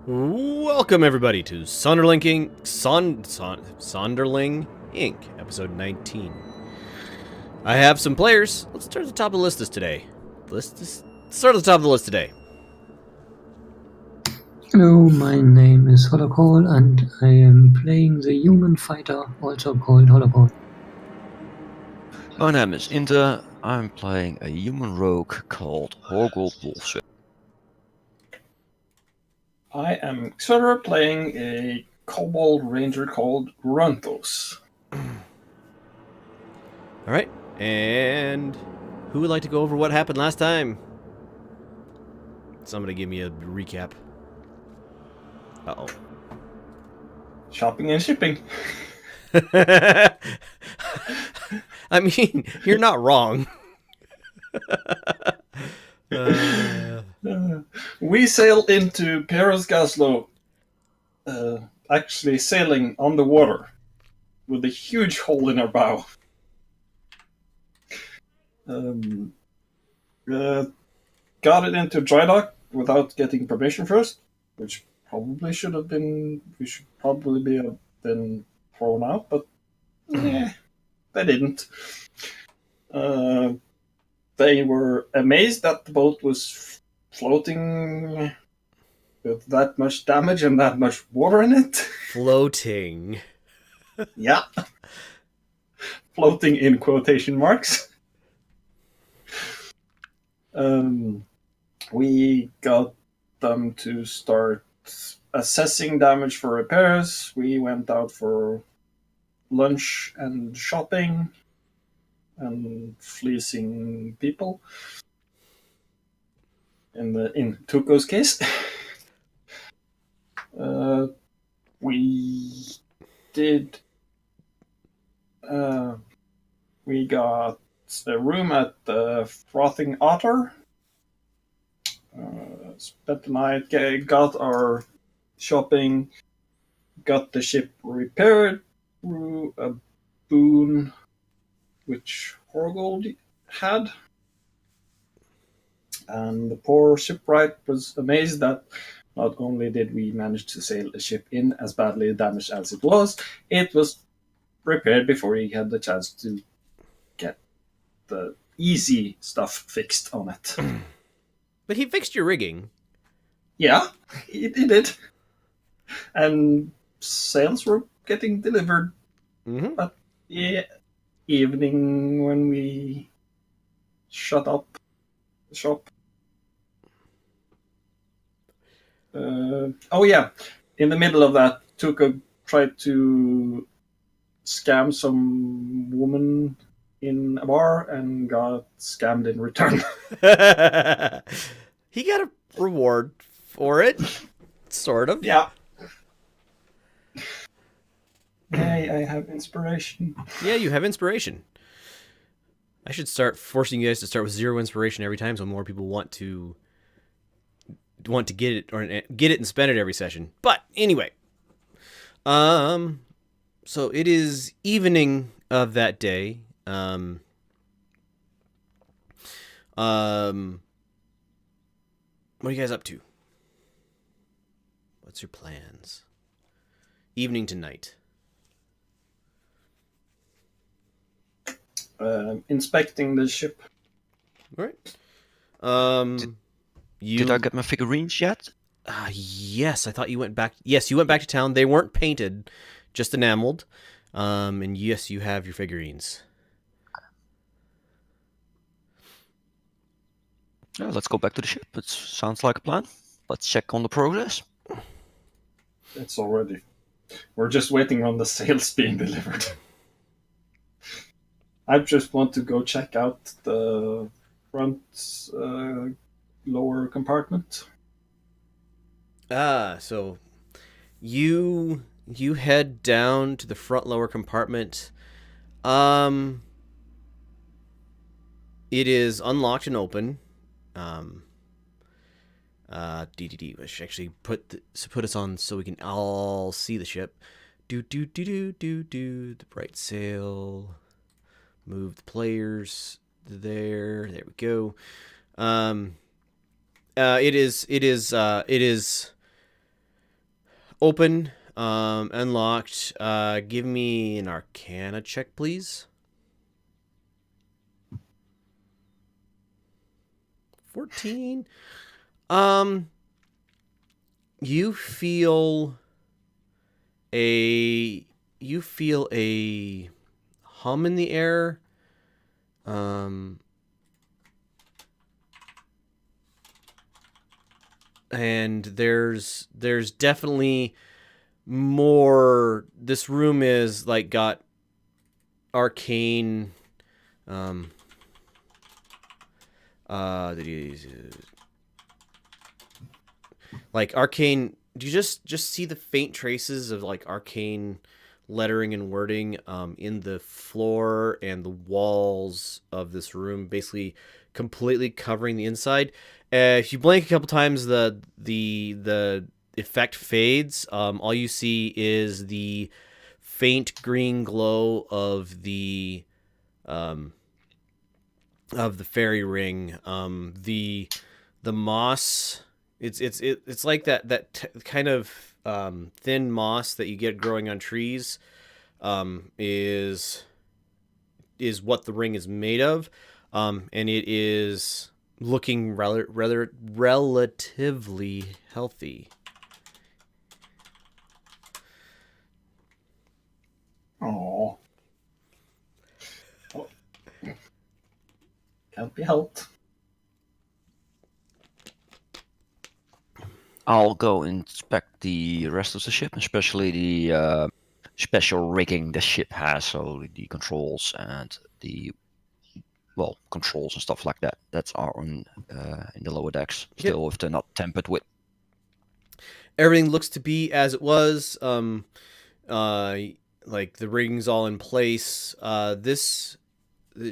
Welcome everybody to Sonderling Inc. Sonderling Inc. Episode 19. I have some players. Let's start at the top of the list today. Let's start at the top of the list today. Hello, my name is Holocall and I am playing the human fighter, also called Holocall. My name is Inter. I'm playing a human rogue called Horgol Bullshit. I am Xur playing a kobold ranger called Runtos. Alright, and who would like to go over what happened last time? Somebody give me a recap. Uh-oh. Shopping and shipping. I mean, you're not wrong. We sailed into Paris Gaslow, actually sailing on the water with a huge hole in our bow. Got it into dry dock without getting permission first, which probably should have been. We should probably been thrown out, but they didn't. They were amazed that the boat was floating with that much damage and that much water in it. Floating. Yeah. Floating in quotation marks. We got them to start assessing damage for repairs. We went out for lunch and shopping and fleecing people. In Tuco's case, we did. We got a room at the Frothing Otter. Spent the night, got our shopping, got the ship repaired through a boon which Horgold had. And the poor shipwright was amazed that not only did we manage to sail a ship in as badly damaged as it was repaired before he had the chance to get the easy stuff fixed on it. But he fixed your rigging. Yeah, he did. And sails were getting delivered at the evening when we shut up the shop. Oh yeah, in the middle of that, Tuca tried to scam some woman in a bar and got scammed in return. He got a reward for it, sort of. Yeah. Hey, I have inspiration. Yeah, you have inspiration. I should start forcing you guys to start with 0 inspiration every time, so more people want to get it and spend it every session. But anyway, so it is evening of that day. What are you guys up to? What's your plans? Evening to night. Inspecting the ship. All right. Did I get my figurines yet? Yes, I thought you went back. Yes, you went back to town. They weren't painted, just enameled. And yes, you have your figurines. Yeah, let's go back to the ship. It sounds like a plan. Let's check on the progress. It's already. We're just waiting on the sails being delivered. I just want to go check out the front lower compartment. So you head down to the front lower compartment. It is unlocked and open. DDD. I should actually put us on so we can all see the ship. Do the bright sail. Move the players there. There we go. It is open, unlocked. Give me an Arcana check, please. 14. You feel a hum in the air. And there's definitely more. This room is like got arcane like arcane. Do you just see the faint traces of like arcane lettering and wording in the floor and the walls of this room, basically completely covering the inside. If you blink a couple times, the effect fades. All you see is the faint green glow of the fairy ring. The moss. It's like that kind of thin moss that you get growing on trees. Is what the ring is made of, and it is looking relatively healthy. Oh, can't be helped. I'll go inspect the rest of the ship, especially the special rigging the ship has, so the controls and the controls and stuff like that are on in the lower decks still, if they're not tampered with. Everything looks to be as it was. Like the rigging's all in place. The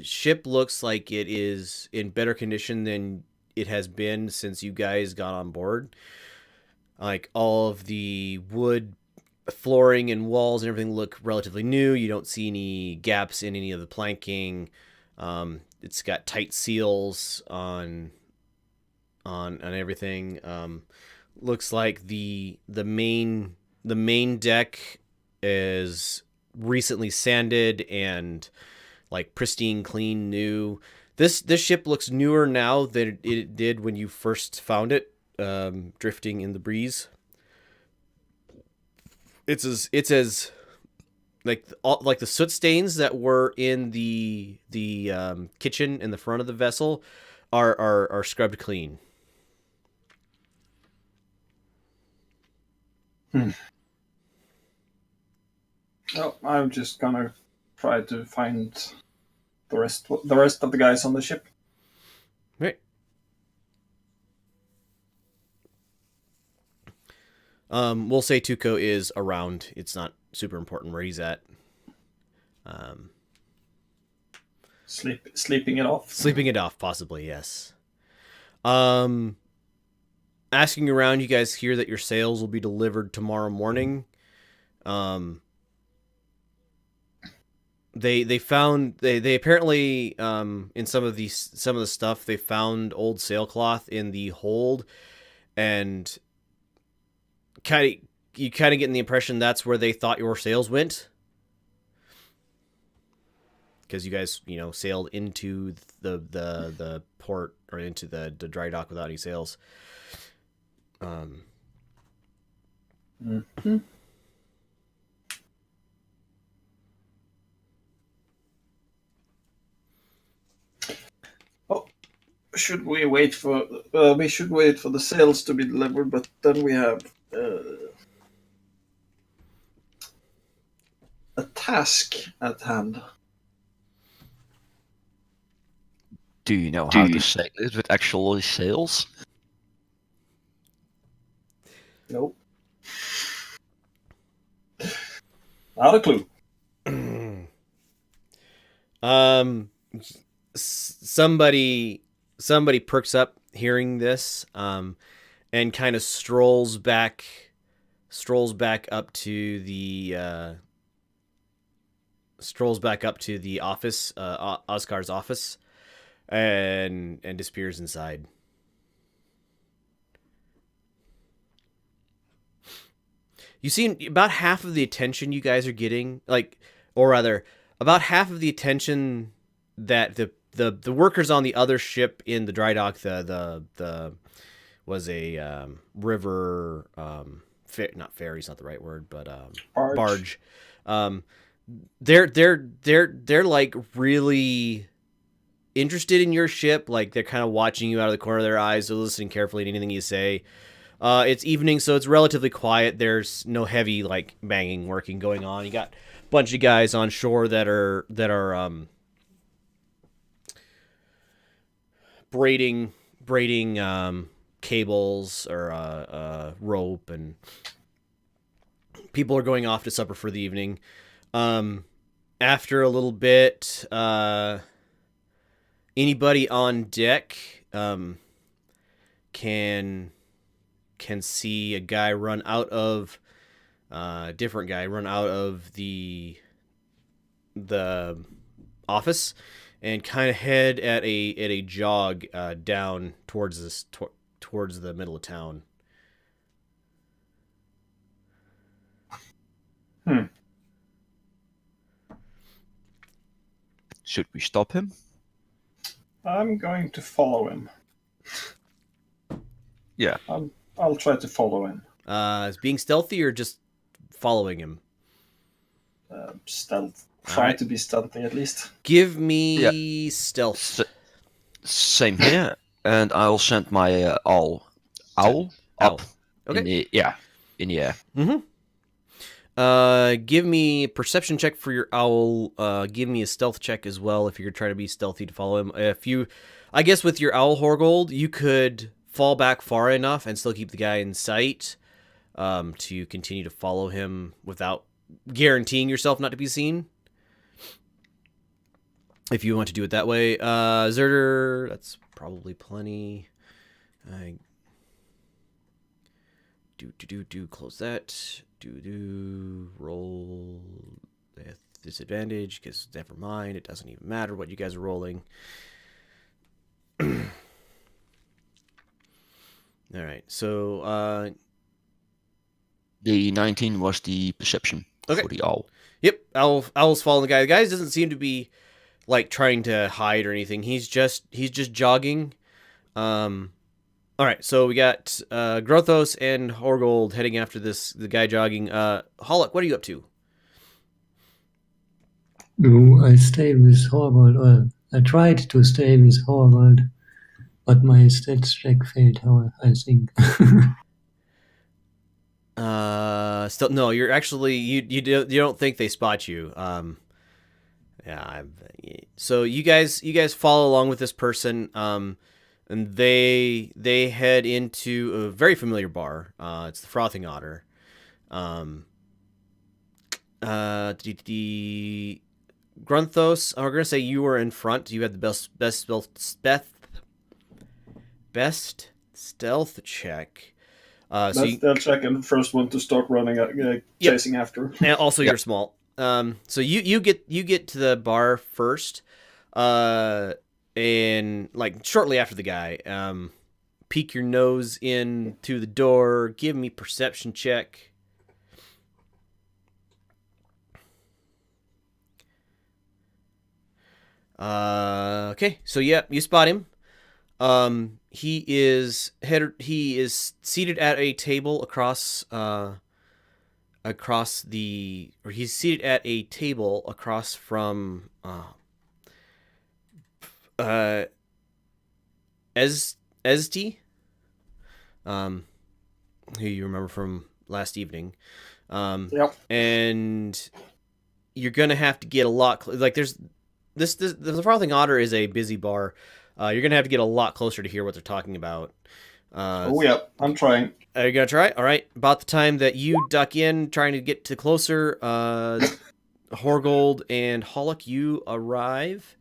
ship looks like it is in better condition than it has been since you guys got on board. Like all of the wood flooring and walls and everything look relatively new. You don't see any gaps in any of the planking. It's got tight seals on everything. Looks like the main deck is recently sanded and like pristine, clean, new. This ship looks newer now than it did when you first found it, drifting in the breeze. It's as like the soot stains that were in the kitchen in the front of the vessel are scrubbed clean. Oh, I'm just gonna try to find the rest of the guys on the ship. Right. We'll say Tuco is around. It's not super important where he's at. Sleeping it off. Sleeping it off, possibly, yes. Asking around, you guys hear that your sails will be delivered tomorrow morning. They apparently in some of the stuff they found old sailcloth in the hold, and you kind of get the impression that's where they thought your sails went, because you guys sailed into the port or into the dry dock without any sails. Mm-hmm. Oh, should we wait for? We should wait for the sails to be delivered, but then we have a task at hand. Do you know how to sail it with actual sails? Nope. Not a clue. Somebody perks up hearing this, and kind of strolls back up to the office, Oscar's office, and disappears inside. you see about half of the attention you guys are getting, or rather, about half of the attention that the workers on the other ship in the dry dock, the was a river, not ferry's not the right word, but barge. They're like really interested in your ship. Like they're kind of watching you out of the corner of their eyes. They're listening carefully to anything you say. It's evening, so it's relatively quiet. There's no heavy like banging working going on. You got a bunch of guys on shore that are braiding cables or rope, and people are going off to supper for the evening. After a little bit, anybody on deck can see a guy run out of the office and kind of head at a jog down towards towards the middle of town. Should we stop him? I'm going to follow him. Yeah. I'll try to follow him. Is being stealthy or just following him? Stealth. Try to be stealthy at least. Give me stealth. Same here, and I'll send my owl up. Okay. In the air. Give me a perception check for your owl. Give me a stealth check as well if you're trying to be stealthy to follow him. I guess with your owl Horgold, you could fall back far enough and still keep the guy in sight to continue to follow him without guaranteeing yourself not to be seen. If you want to do it that way. Zerder, that's probably plenty. Close that. Roll with disadvantage, because never mind, it doesn't even matter what you guys are rolling. Alright, so the 19 was the perception for the owl. Yep, owl's following the guy. The guy doesn't seem to be like trying to hide or anything. He's just jogging. All right, so we got Grothos and Horgold heading after the guy jogging. Hollock, what are you up to? No, I stayed with Horgold, or I tried to stay with Horgold, but my stats check failed, I think. Still no. You're actually you don't think they spot you. So you guys follow along with this person. And they head into a very familiar bar. It's the Frothing Otter. Grunthos, we're gonna say you were in front. You had the best stealth check. Stealth check, and the first one to start running, chasing after. And also, you're small. So you get to the bar first. And like shortly after the guy, peek your nose in to the door. Give me perception check. Okay, so yeah, you spot him. He is seated at a table across from Ezti, who you remember from last evening. Yep. And you're gonna have to get a lot there's the Frothing Otter is a busy bar. You're gonna have to get a lot closer to hear what they're talking about. I'm trying. Are you gonna try? All right. About the time that you duck in, trying to get to closer, Horgold and Hollock, you arrive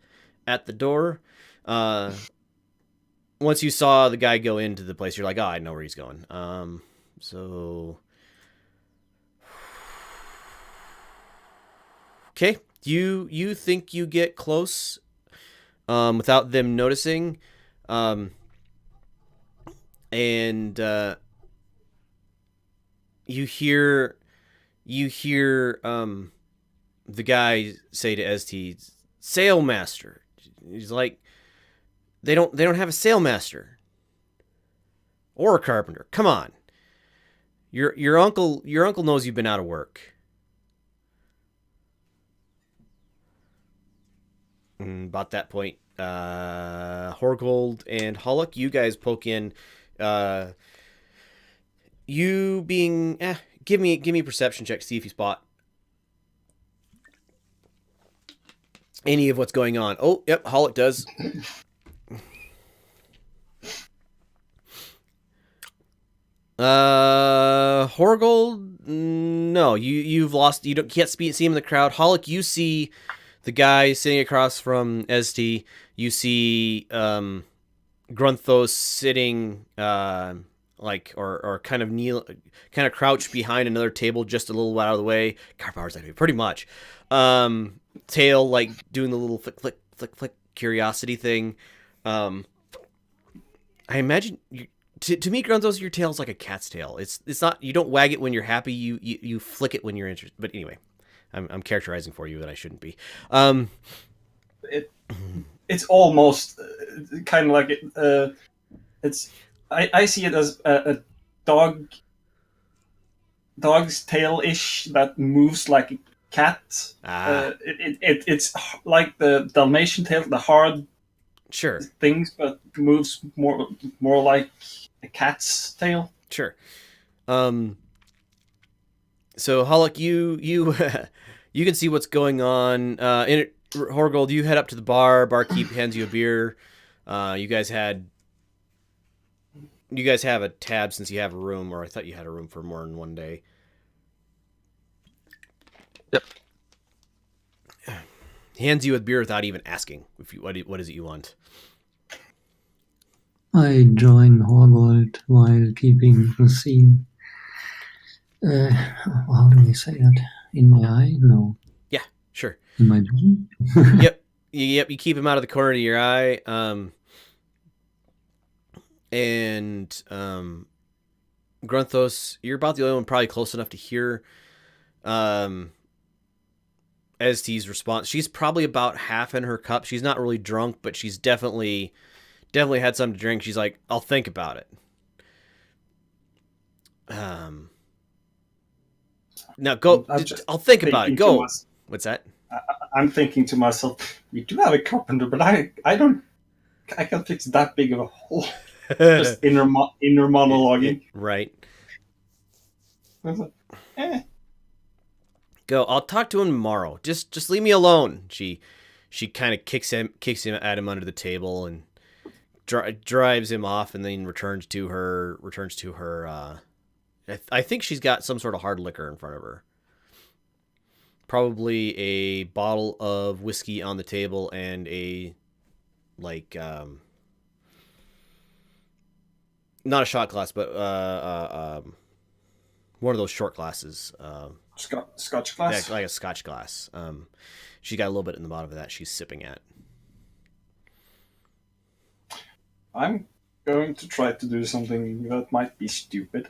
at the door. Once you saw the guy go into the place, you're like, oh, I know where he's going. So okay, you think you get close, without them noticing, and you hear you hear the guy say to ST, "Sailmaster." He's like, they don't have a sailmaster or a carpenter. Come on, your uncle knows you've been out of work. About that point, Horgold and Hullock, you guys poke in. You being, give me a perception check, see if you spot any of what's going on. Oh, yep, Hullock does. Horgold, no, you've lost. You can't see him in the crowd. Hullock, you see the guy sitting across from ST. You see Grunthos sitting like or kind of crouched behind another table just a little out of the way. Carpower's like pretty much. Tail like doing the little flick curiosity thing. I imagine to me, Grunthos, your tail's like a cat's tail. It's not, you don't wag it when you're happy. You flick it when you're interested. But anyway, I'm characterizing for you that I shouldn't be. It's almost kind of like it. It's I see it as a dog's tail ish that moves like a cat. It's like the Dalmatian tail, the hard Sure things, but moves more like a cat's tail. Sure. So Hullock, you you can see what's going on. In it, Horgold, you head up to the bar. Barkeep hands you a beer. You guys have a tab since you have a room, or I thought you had a room for more than one day. Yep. He hands you a beer without even asking. What is it you want? I join Horgold while keeping the scene. How do we say that? In my eye? No. Yeah, sure. In my vision? Yep. You keep him out of the corner of your eye. And Grunthos, you're about the only one probably close enough to hear ST's response. She's probably about half in her cup. She's not really drunk, but she's definitely had something to drink. She's like, I'll think about it. Now go. I'll think about it. Go. What's that? I'm thinking to myself, we do have a carpenter, but I can't fix that big of a hole. Just inner monologuing. Right. I was like, Go. I'll talk to him tomorrow. Just leave me alone. She kind of kicks him at him under the table and drives him off, and then returns to her. I think she's got some sort of hard liquor in front of her. Probably a bottle of whiskey on the table and a not a shot glass, but one of those short glasses. Scotch glass? Yeah, like a Scotch glass. She got a little bit in the bottom of that she's sipping at. I'm going to try to do something that might be stupid.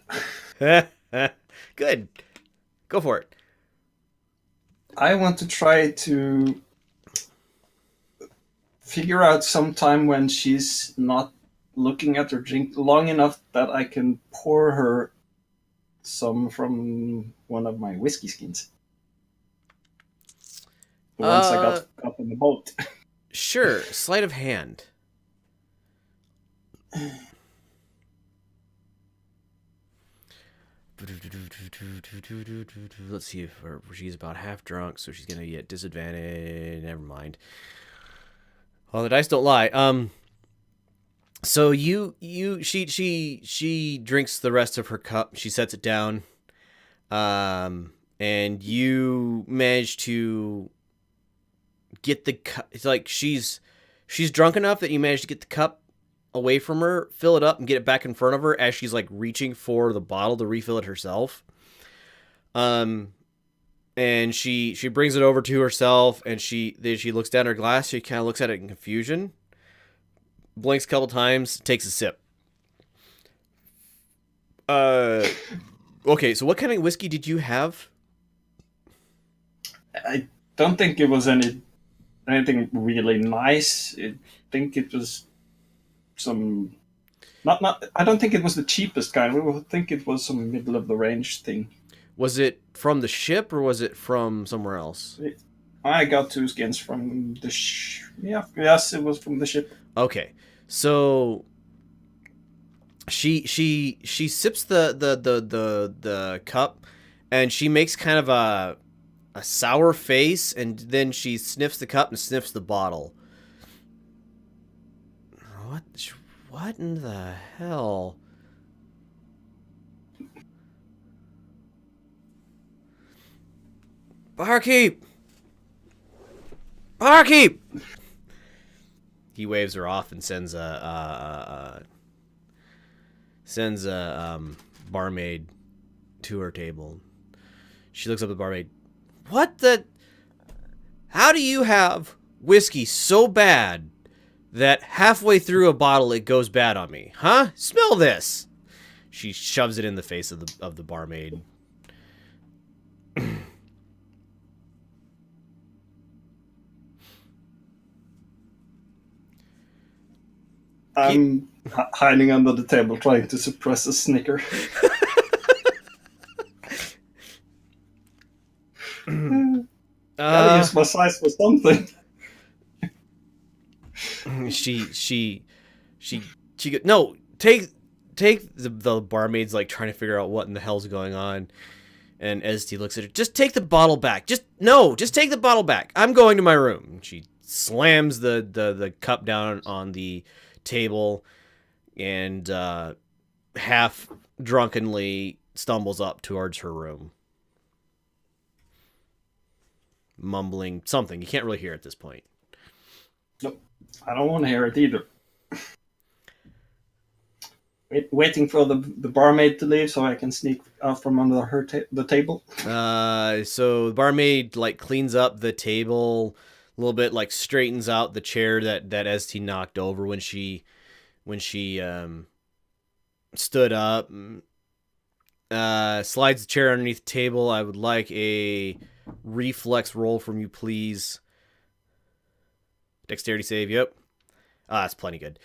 Good. Go for it. I want to try to figure out some time when she's not looking at her drink long enough that I can pour her some from one of my whiskey skins. The ones I got up on the boat. Sure. Sleight of hand. Let's see if she's about half drunk, so she's gonna get disadvantage. Never mind. Oh, the dice don't lie. So she drinks the rest of her cup. She sets it down. And you manage to get the cup. It's like she's drunk enough that you manage to get the cup away from her, fill it up, and get it back in front of her as she's like reaching for the bottle to refill it herself. And she brings it over to herself, and she looks down at her glass. She kind of looks at it in confusion, blinks a couple times, takes a sip. Okay, so what kind of whiskey did you have? I don't think it was anything really nice. I think it was some not. I don't think it was the cheapest kind. We would think it was some middle of the range thing. Was it from the ship or was it from somewhere else? I got 2 skins from the yes, it was from the ship. Okay, so she sips the cup, and she makes kind of a sour face, and then she sniffs the cup and sniffs the bottle. What in the hell? Barkeep! Barkeep! He waves her off and sends a barmaid to her table. She looks up at the barmaid. What the? How do you have whiskey so bad that halfway through a bottle it goes bad on me? Huh? Smell this. She shoves it in the face of the barmaid. I'm hiding under the table trying to suppress a snicker. Gotta use my size for something. She go, no, take the barmaid's like trying to figure out what in the hell's going on, and Esty looks at her. Just take the bottle back. Just take the bottle back. I'm going to my room. She slams the cup down on the table and half drunkenly stumbles up towards her room, mumbling something. You can't really hear at this point. Nope. I don't want to hear it either. Waiting for the barmaid to leave so I can sneak out from under the table. So the barmaid like cleans up the table a little bit, like straightens out the chair that ST knocked over when she stood up. Slides the chair underneath the table. I would like a reflex roll from you, please. Dexterity save. Yep. That's plenty good.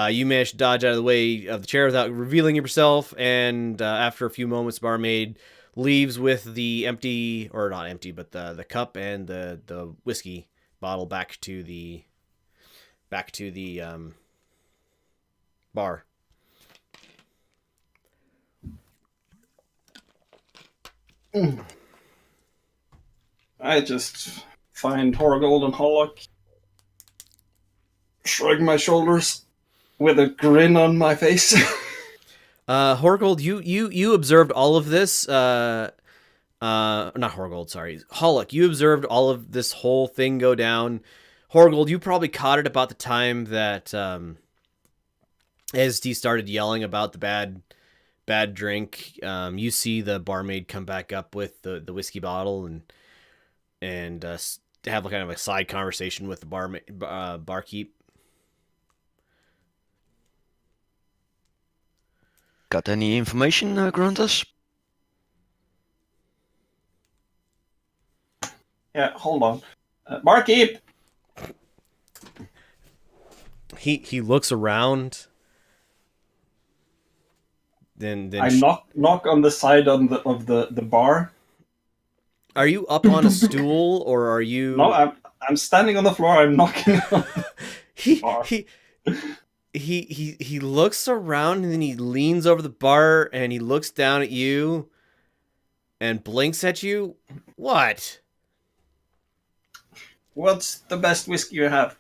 You managed to dodge out of the way of the chair without revealing yourself, and after a few moments, barmaid leaves with the empty, or not empty, but the cup and the whiskey bottle back to the bar. I just find Horgold and Hollock, shrug my shoulders with a grin on my face. Horgold, you observed all of this. Not Horgold, sorry. Hollock, you observed all of this whole thing go down. Horgold, you probably caught it about the time that as he started yelling about the bad drink. You see the barmaid come back up with the whiskey bottle and have kind of a side conversation with the barkeep. Got any information, Gruntus? Yeah, hold on. Barkeep! He looks around. Then I knock on the side of the bar. Are you up on a stool or are you? No, I'm standing on the floor. I'm knocking on the bar. He looks around and then he leans over the bar and he looks down at you and blinks at you. What? What's the best whiskey you have?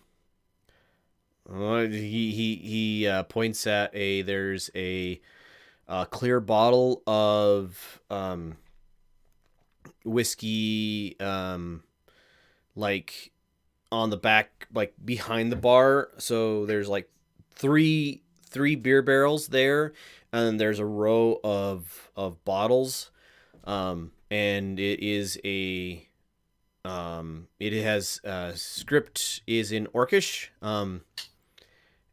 He points at there's a clear bottle of whiskey like on the back, like behind the bar. So there's like three beer barrels there, and then there's a row of bottles, and it is it has script is in Orcish, and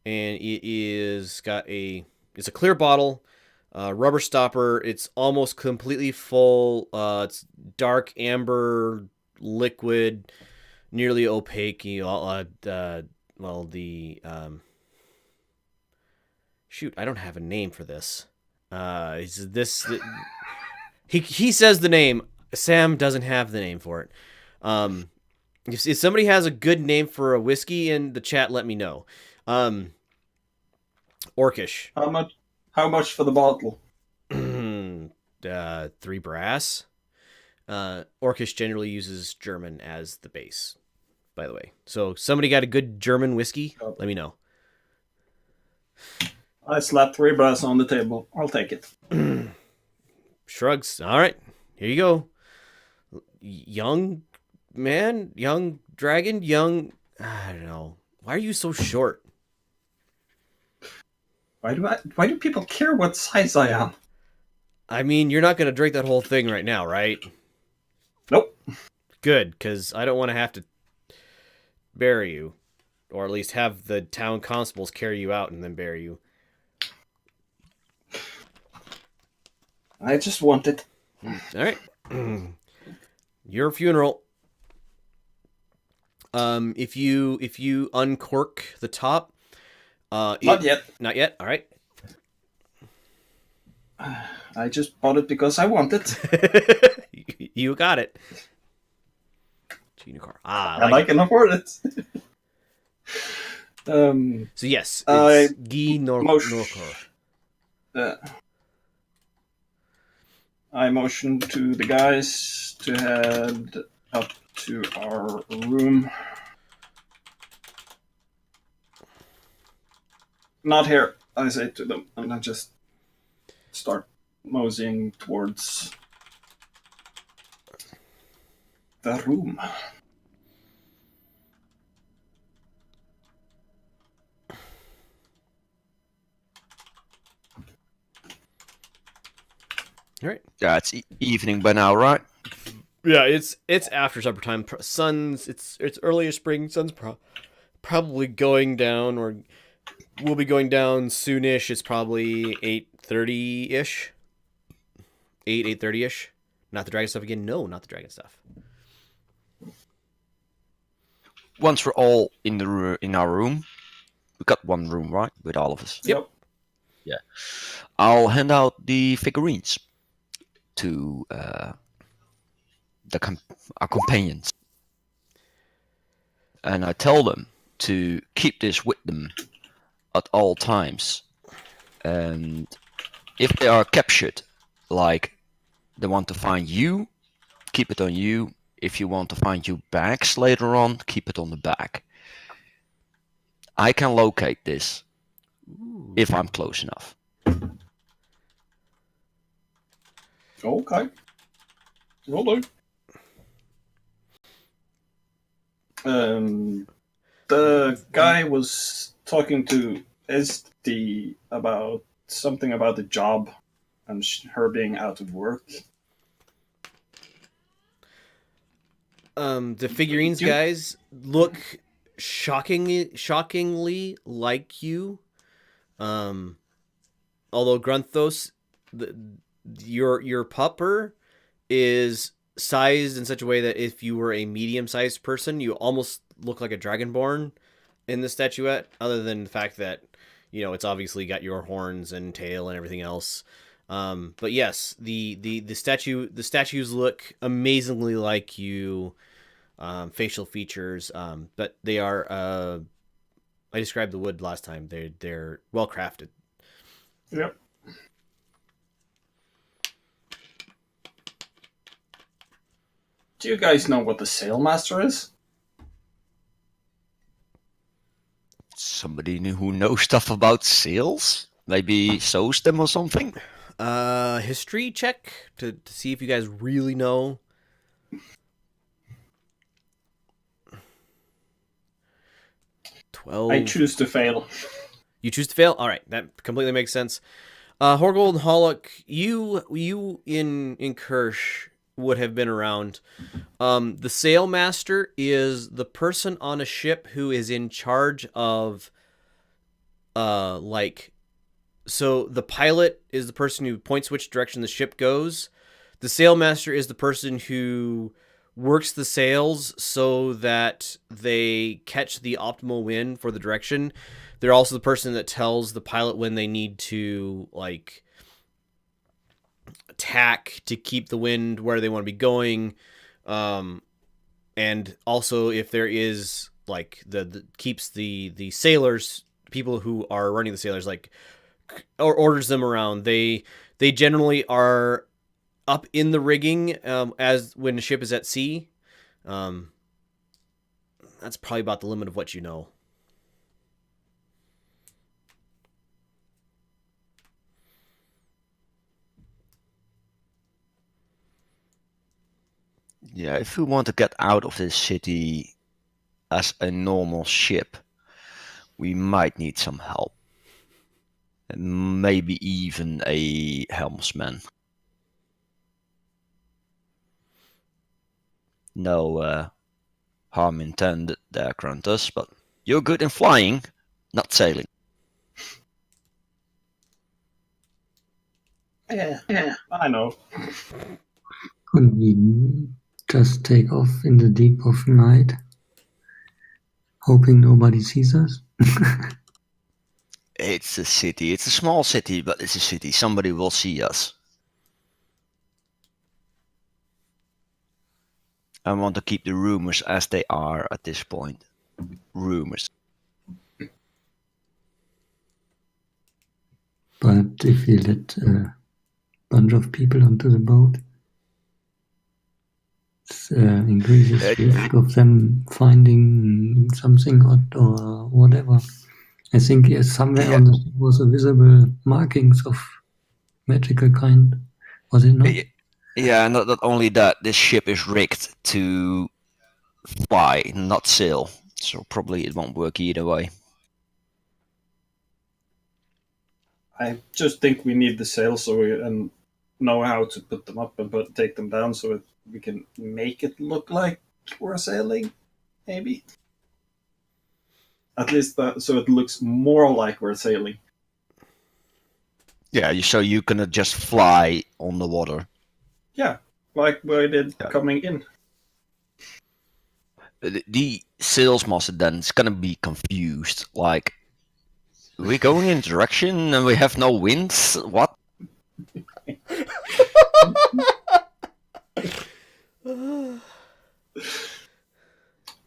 it's a clear bottle, rubber stopper. It's almost completely full. It's dark amber liquid, nearly opaque. Shoot, I don't have a name for this. Is this he says the name. Sam doesn't have the name for it. If somebody has a good name for a whiskey in the chat, let me know. Orcish. How much for the bottle? 3 brass. Orcish generally uses German as the base, by the way. So somebody got a good German whiskey? Let me know. I slapped 3 brass on the table. I'll take it. Shrugs. All right, here you go. Young man, young dragon, young. I don't know. Why are you so short? Why do people care what size I am? I mean, you're not going to drink that whole thing right now, right? Nope. Good, because I don't want to have to bury you. Or at least have the town constables carry you out and then bury you. I just want it. All right. Your funeral. If you uncork the top, Not yet. Not yet. All right. I just bought it because I want it. You got it. Unicorn. I can afford it. So yes, it's Guy Norcor. I motioned to the guys to head up to our room. Not here, I say to them, and I just start moseying towards the room. All right. Yeah, it's evening by now, right? Yeah, it's after supper time. Sun's it's earlier spring. Sun's probably going down, or will be going down soonish. It's probably 8:30 ish. 8:30 ish. Not the dragon stuff again. No, not the dragon stuff. Once we're all in our room, we got one room, right, with all of us. Yep. Yeah. I'll hand out the figurines to our companions, and I tell them to keep this with them at all times. And if they are captured, like they want to find you, keep it on you. If you want to find your bags later on, keep it on the back. I can locate this if I'm close enough. Okay. Will do. The guy was talking to SD about something about the job and her being out of work. The figurines guys look shockingly like you. Although Grunthos, your pupper is sized in such a way that if you were a medium-sized person, you almost look like a dragonborn in the statuette, other than the fact that, it's obviously got your horns and tail and everything else. But yes, the statues look amazingly like you, facial features, but they are, I described the wood last time. They're well crafted. Yep. Do you guys know what the Sailmaster is? Somebody who knows stuff about sails? Maybe sews them or something? History check to see if you guys really know. I choose to fail. You choose to fail? All right, that completely makes sense. Horgold and Hollock, you in Kirsch would have been around. The sailmaster is the person on a ship who is in charge of, so the pilot is the person who points which direction the ship goes. The sailmaster is the person who works the sails so that they catch the optimal wind for the direction. They're also the person that tells the pilot when they need to like tack to keep the wind where they want to be going, and also if there is like the keeps the sailors, people who are running the sailors, like or orders them around. They generally are up in the rigging as when the ship is at sea. That's probably about the limit of what you know. Yeah, if we want to get out of this city as a normal ship, we might need some help. And maybe even a helmsman. No harm intended there, Gruntus, but you're good in flying, not sailing. Yeah, I know. Couldn't we just take off in the deep of night, hoping nobody sees us? It's a city. It's a small city, but it's a city. Somebody will see us. I want to keep the rumors as they are at this point. Rumors. But if we let a bunch of people onto the boat, it increases the risk of them finding something odd or whatever. I think somewhere on the ship was a visible markings of magical kind. Was it not? Yeah, not only that, this ship is rigged to fly, not sail. So probably it won't work either way. I just think we need the sails so we and know how to put them up and take them down so we can make it look like we're sailing, maybe. At least so it looks more like we're sailing. Yeah, so you can just fly on the water. Yeah, like we did coming in. The salesmaster then is gonna be confused. Like, we're going in a direction and we have no winds? What?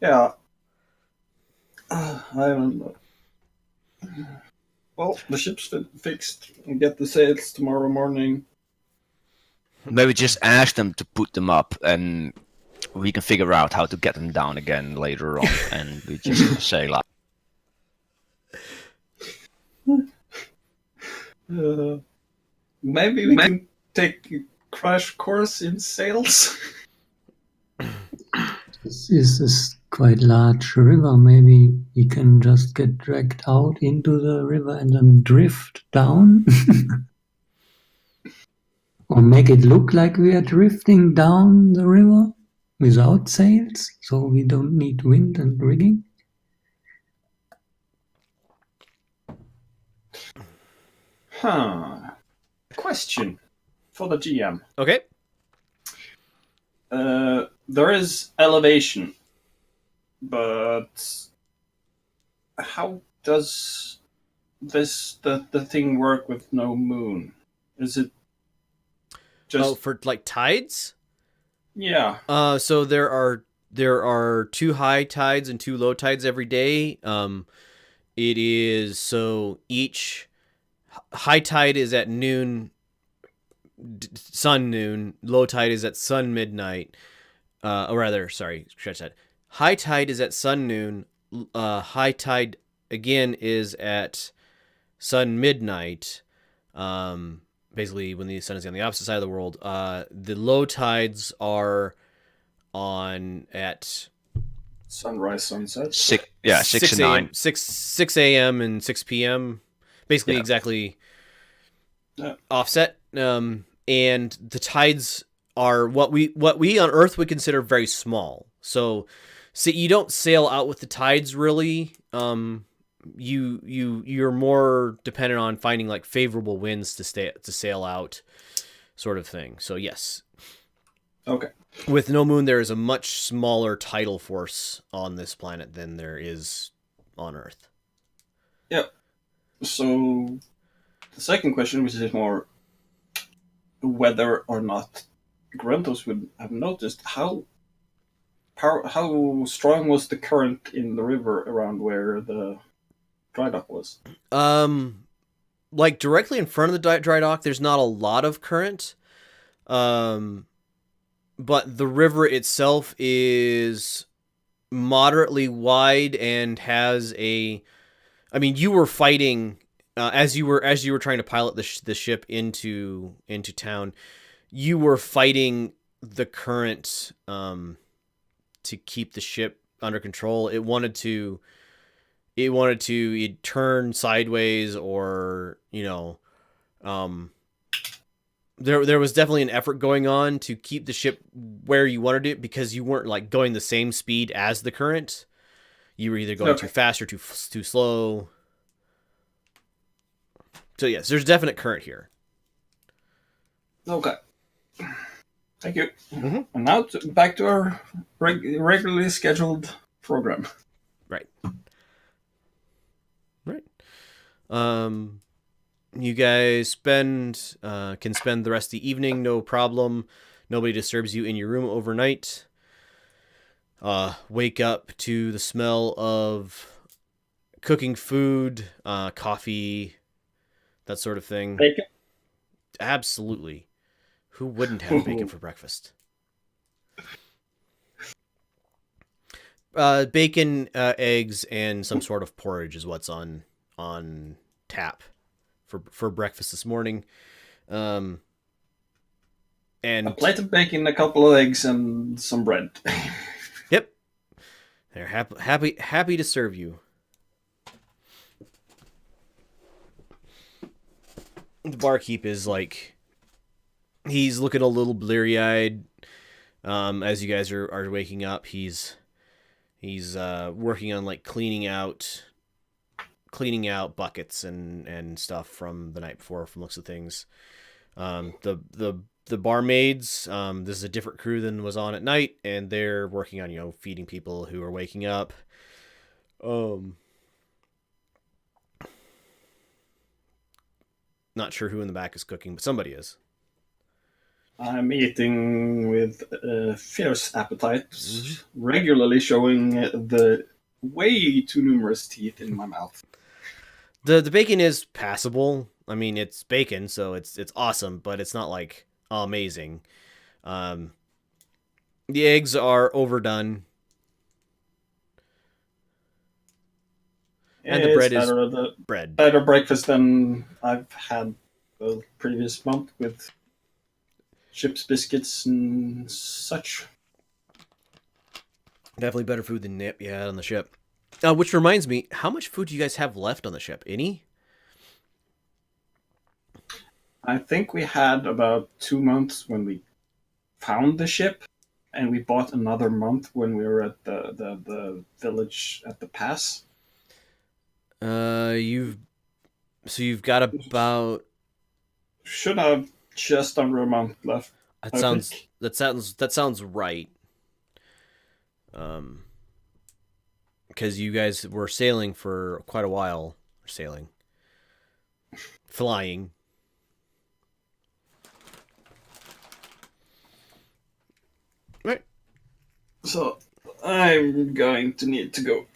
Yeah. I don't know. Well, the ship's fixed. We'll get the sails tomorrow morning. Maybe just ask them to put them up and we can figure out how to get them down again later on and we just sail out. Maybe we can take a crash course in sails. This is quite large river. Maybe we can just get dragged out into the river and then drift down. Or make it look like we are drifting down the river without sails, so we don't need wind and rigging. Question for the GM. Okay. There is elevation, but how does the thing work with no moon? Is it just for like tides? Yeah. So there are 2 high tides and 2 low tides every day. It is so each high tide is at noon, sun noon. Low tide is at sun midnight. Or rather, sorry, stretch that. High tide is at sun noon. High tide again is at sun midnight. Basically, when the sun is on the opposite side of the world. The low tides are on at sunrise, sunset. 6 and 9. 6 a.m. and 6 p.m. Basically, exactly offset. And the tides are what we on Earth would consider very small. So you don't sail out with the tides really. You're more dependent on finding like favorable winds to sail out, sort of thing. So yes. Okay. With no moon, there is a much smaller tidal force on this planet than there is on Earth. Yep. So the second question, which is more whether or not Gruntos would have noticed how strong was the current in the river around where the dry dock was. Like directly in front of the dry dock, there's not a lot of current. But the river itself is moderately wide and has a. I mean, you were fighting as you were trying to pilot the ship into town. You were fighting the current to keep the ship under control. It wanted to turn sideways, or there was definitely an effort going on to keep the ship where you wanted it, because you weren't like going the same speed as the current. You were either going too fast or too slow. So yes, there's definite current here. Okay. Thank you. Mm-hmm. And now back to our regularly scheduled program. Right. You guys can spend the rest of the evening, no problem. Nobody disturbs you in your room overnight. Wake up to the smell of cooking food, coffee, that sort of thing. Bacon? Absolutely. Who wouldn't have bacon for breakfast? Bacon, eggs, and some sort of porridge is what's on tap for breakfast this morning. And a plate of bacon, a couple of eggs, and some bread. Yep. They're happy to serve you. The barkeep is like, he's looking a little bleary-eyed as you guys are waking up. He's working on like cleaning out buckets and stuff from the night before, from looks of things. The barmaids, this is a different crew than was on at night, and they're working on feeding people who are waking up. Not sure who in the back is cooking, but somebody is. I'm eating with fierce appetite, regularly showing the way too numerous teeth in my mouth. The bacon is passable. I mean, it's bacon, so it's awesome, but it's not like amazing. The eggs are overdone. And the bread is bread. Better breakfast than I've had the previous month with chips, biscuits, and such. Definitely better food than Nip you had on the ship. Which reminds me, how much food do you guys have left on the ship? Any? I think we had about 2 months when we found the ship, and we bought another month when we were at the village at the pass. You've got about, should have just under a month left. That sounds right. Because you guys were sailing for quite a while. Flying. Right. So I'm going to need to go.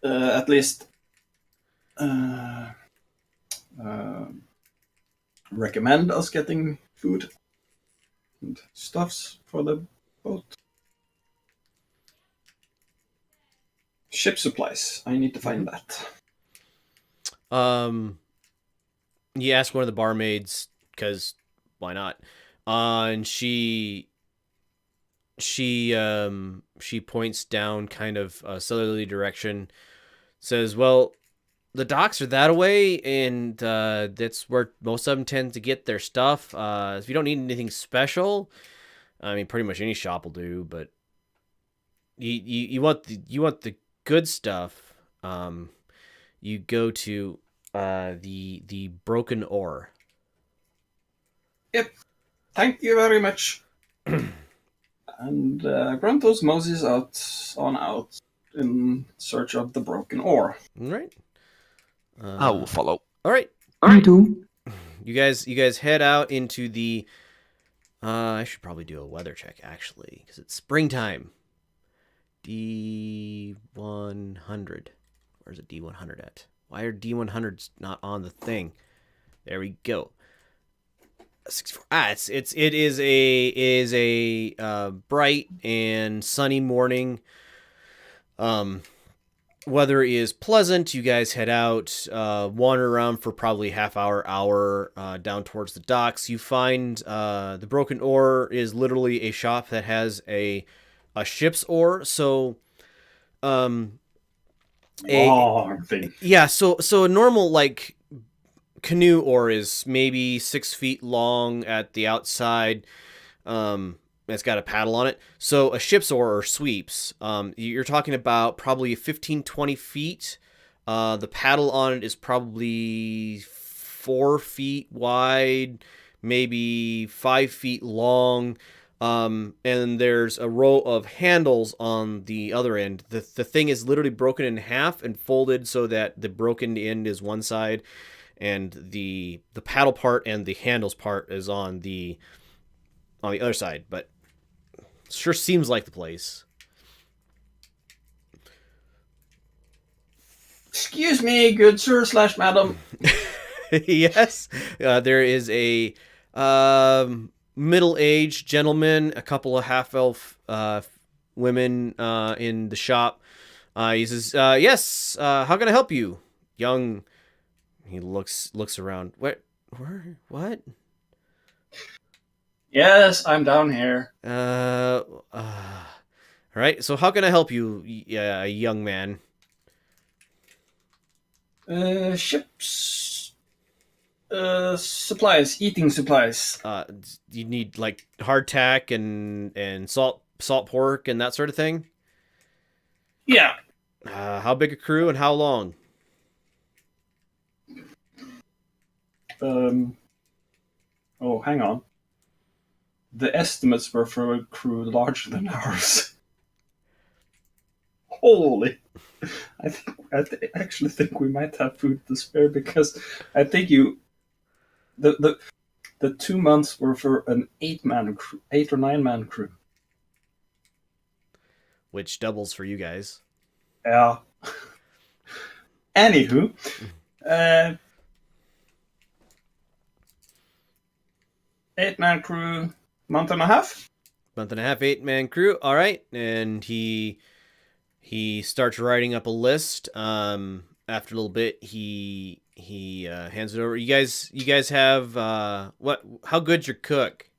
At least recommend us getting food and stuffs for the boat. Ship supplies. I need to find that. You ask one of the barmaids, because why not? And she points down kind of a southerly direction, says, well, the docks are that way, and that's where most of them tend to get their stuff. If you don't need anything special, I mean, pretty much any shop will do, but you want the good stuff, you go to the Broken Oar. Yep. Thank you very much. And Gruntos moses out in search of the broken ore. All right. I will follow. All right. Me too. You guys head out into the. I should probably do a weather check actually, because it's springtime. D100. Where's a D100 at? Why are D100s not on the thing? There we go. 64. It is a bright and sunny morning. Weather is pleasant. You guys head out, wander around for probably hour, down towards the docks. You find the broken ore is literally a shop that has a ship's ore. So, Thing. yeah. So a normal like canoe ore is maybe 6 feet long at the outside. It's got a paddle on it. So a ship's oar or sweeps, you're talking about probably 15, 20 feet. The paddle on it is probably 4 feet wide, maybe 5 feet long. And there's a row of handles on the other end. The thing is literally broken in half and folded so that the broken end is one side, and the paddle part and the handles part is on the other side. But sure seems like the place. Excuse me, good sir / madam. Yes, there is a middle-aged gentleman, a couple of half-elf women in the shop. He says, "Yes, how can I help you, young?" He looks around. What? Yes, I'm down here. All right. So how can I help you, young man? Ships. Supplies, eating supplies. You need like hardtack and salt pork and that sort of thing. Yeah. How big a crew and how long? Oh, hang on. The estimates were for a crew larger than ours. Holy! I actually think we might have food to spare, because I think the 2 months were for an 8 or 9 man crew. Which doubles for you guys. Yeah. Anywho, 8 man crew, month and a half. Month and a half, 8-man crew. All right, and he starts writing up a list. After a little bit, he hands it over. You guys have what? How good's your cook?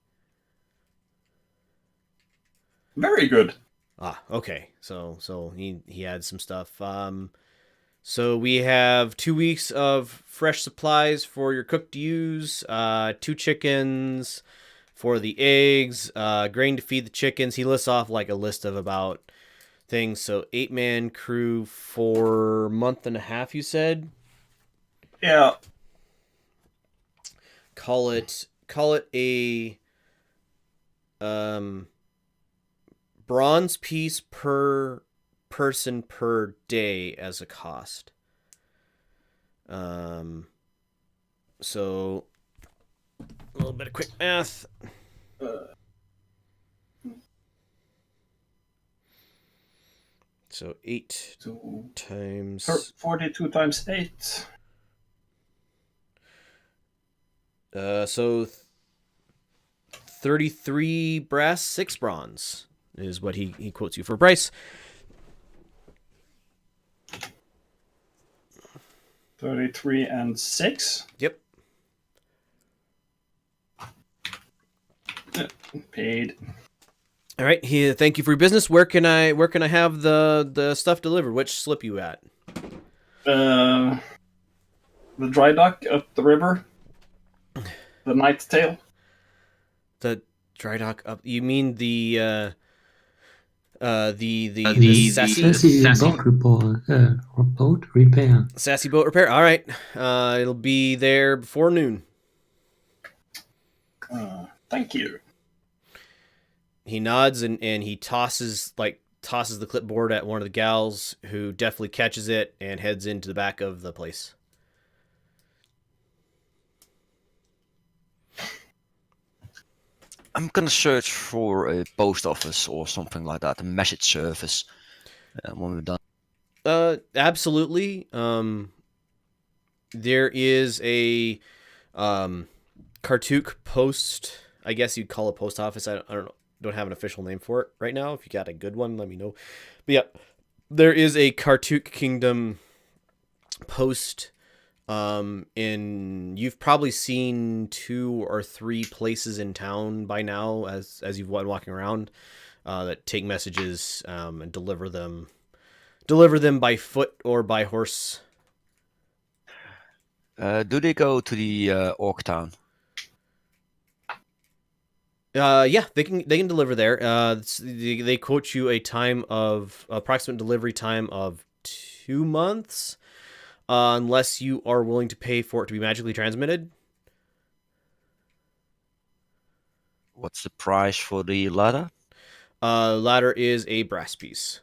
Very good. Okay. So he had some stuff. So we have 2 weeks of fresh supplies for your cook to use. 2 chickens for the eggs. Grain to feed the chickens. He lists off like a list of about things. So 8-man crew for a month and a half. You said. Yeah. Call it a bronze piece per person per day as a cost. So a little bit of quick math. So 8 times 42 times 8. So 33 brass, 6 bronze is what he quotes you for price. 33 and 6. Yep. Paid. All right. Thank you for your business. Where can I have the stuff delivered? Which slip you at? The dry dock up the river. The Night Tail. The dry dock up. You mean the Sassy boat repair. Sassy boat repair. All right. It'll be there before noon. Thank you. He nods and he tosses the clipboard at one of the gals, who definitely catches it and heads into the back of the place. I'm gonna search for a post office or something like that, a message service. When we're done. Absolutely. There is a Kartuk post. I guess you'd call it post office. I don't know. Don't have an official name for it right now. If you got a good one, let me know. But yeah, there is a Kartuk Kingdom post. You've probably seen 2 or 3 places in town by now as you've been walking around that take messages and deliver them by foot or by horse. Do they go to the Orc Town? Yeah, they can deliver there. They quote you a time of approximate delivery time of 2 months, unless you are willing to pay for it to be magically transmitted. What's the price for the ladder? Ladder is a brass piece.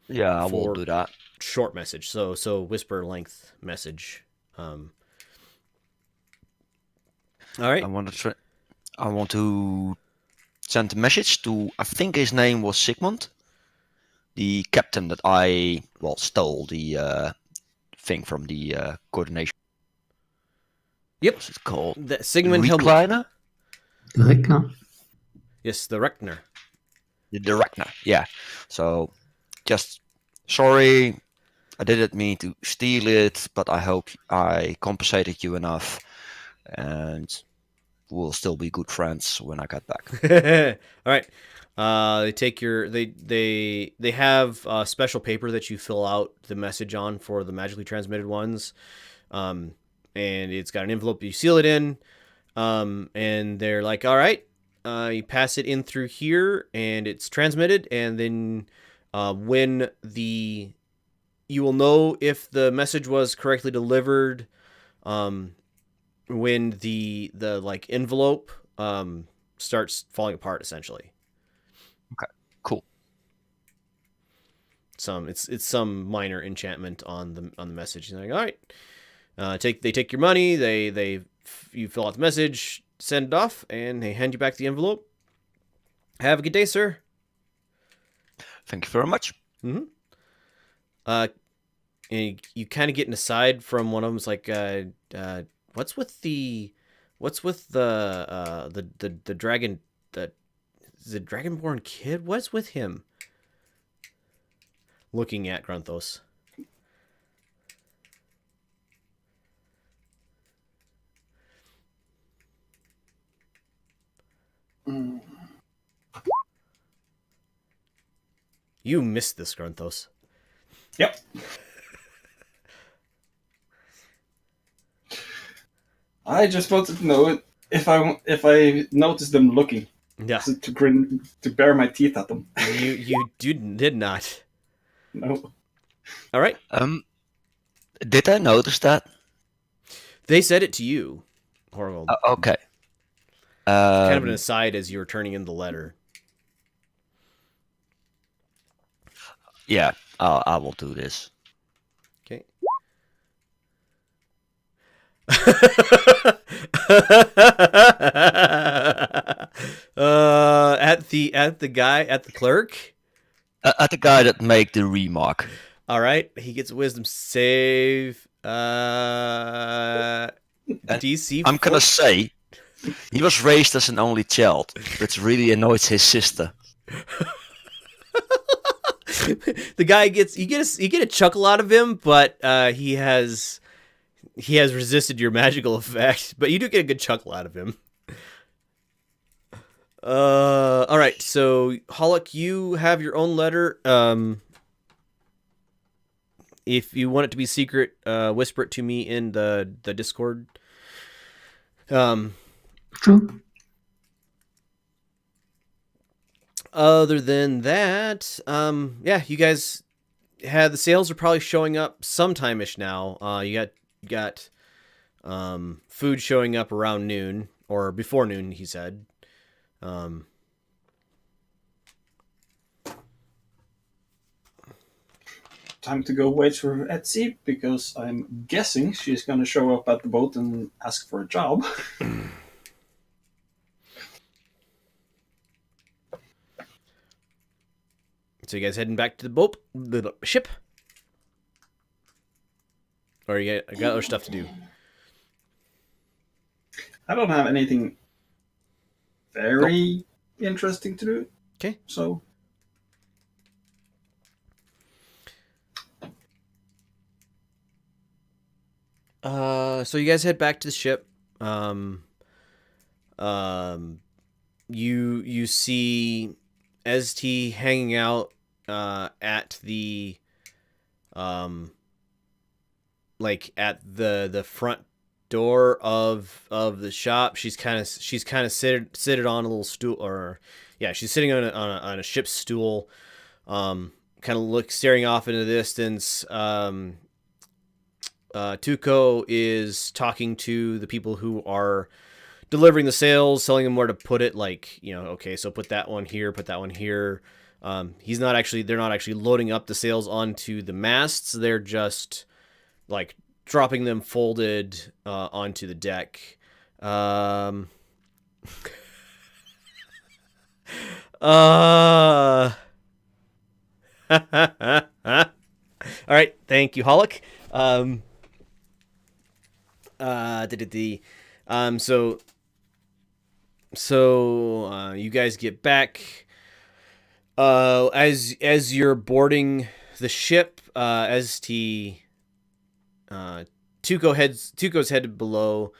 Yeah, I For will do that. Short message, so whisper length message. All right. I want to send a message to, I think his name was Sigmund, the captain that I stole the thing from the coordination. Yep. What's it called? The Sigmund Helmut. Recliner? The Reckner. Yes, the Reckner. The Reckner, yeah. So, just sorry, I didn't mean to steal it, but I hope I compensated you enough, and we'll still be good friends when I get back. All right. They take your they have special paper that you fill out the message on for the magically transmitted ones, and it's got an envelope you seal it in, and they're like, all right, you pass it in through here and it's transmitted, and then when you will know if the message was correctly delivered when the like envelope starts falling apart, essentially. Okay, cool. It's some minor enchantment on the message. You're like, all right, they take your money, you fill out the message, send it off, and they hand you back the envelope. Have a good day, sir. Thank you very much. Mm-hmm. And you kind of get an aside from one of them. It's like, what's with the dragon, the dragonborn kid? What's with him? Looking at Grunthos. You missed this, Grunthos. Yep. I just wanted to know if I noticed them looking. Yeah. To grin, to bare my teeth at them. You did not. No. All right. Did I notice that? They said it to you, Horgold. Okay. Kind of an aside as you were turning in the letter. Yeah, I will do this. Okay. At the clerk. At the guy that made the remark. All right, he gets a wisdom save. DC. I'm gonna say he was raised as an only child, which really annoys his sister. The guy you get a chuckle out of him, but he has resisted your magical effect, but you do get a good chuckle out of him. All right, so Hollock, you have your own letter. If you want it to be secret, whisper it to me in the Discord. Sure. Other than that, yeah, you guys the sales are probably showing up sometime-ish now. You got food showing up around noon or before noon, he said. Time to go wait for her at sea, because I'm guessing she's going to show up at the boat and ask for a job. So you guys heading back to the ship? Or you got other stuff to do? I don't have anything very interesting to do. Okay. So so you guys head back to the ship. You see ST hanging out at the like at the front door of the shop. She's kind of seated on a little stool, or yeah, she's sitting on a ship's stool, kind of staring off into the distance. Tuco is talking to the people who are delivering the sales, telling them where to put it. Like, okay, so put that one here, put that one here. They're not actually loading up the sales onto the masts. They're just like dropping them folded onto the deck. All right, thank you, Holic. So you guys get back. As you're boarding the ship, Tuco's headed below.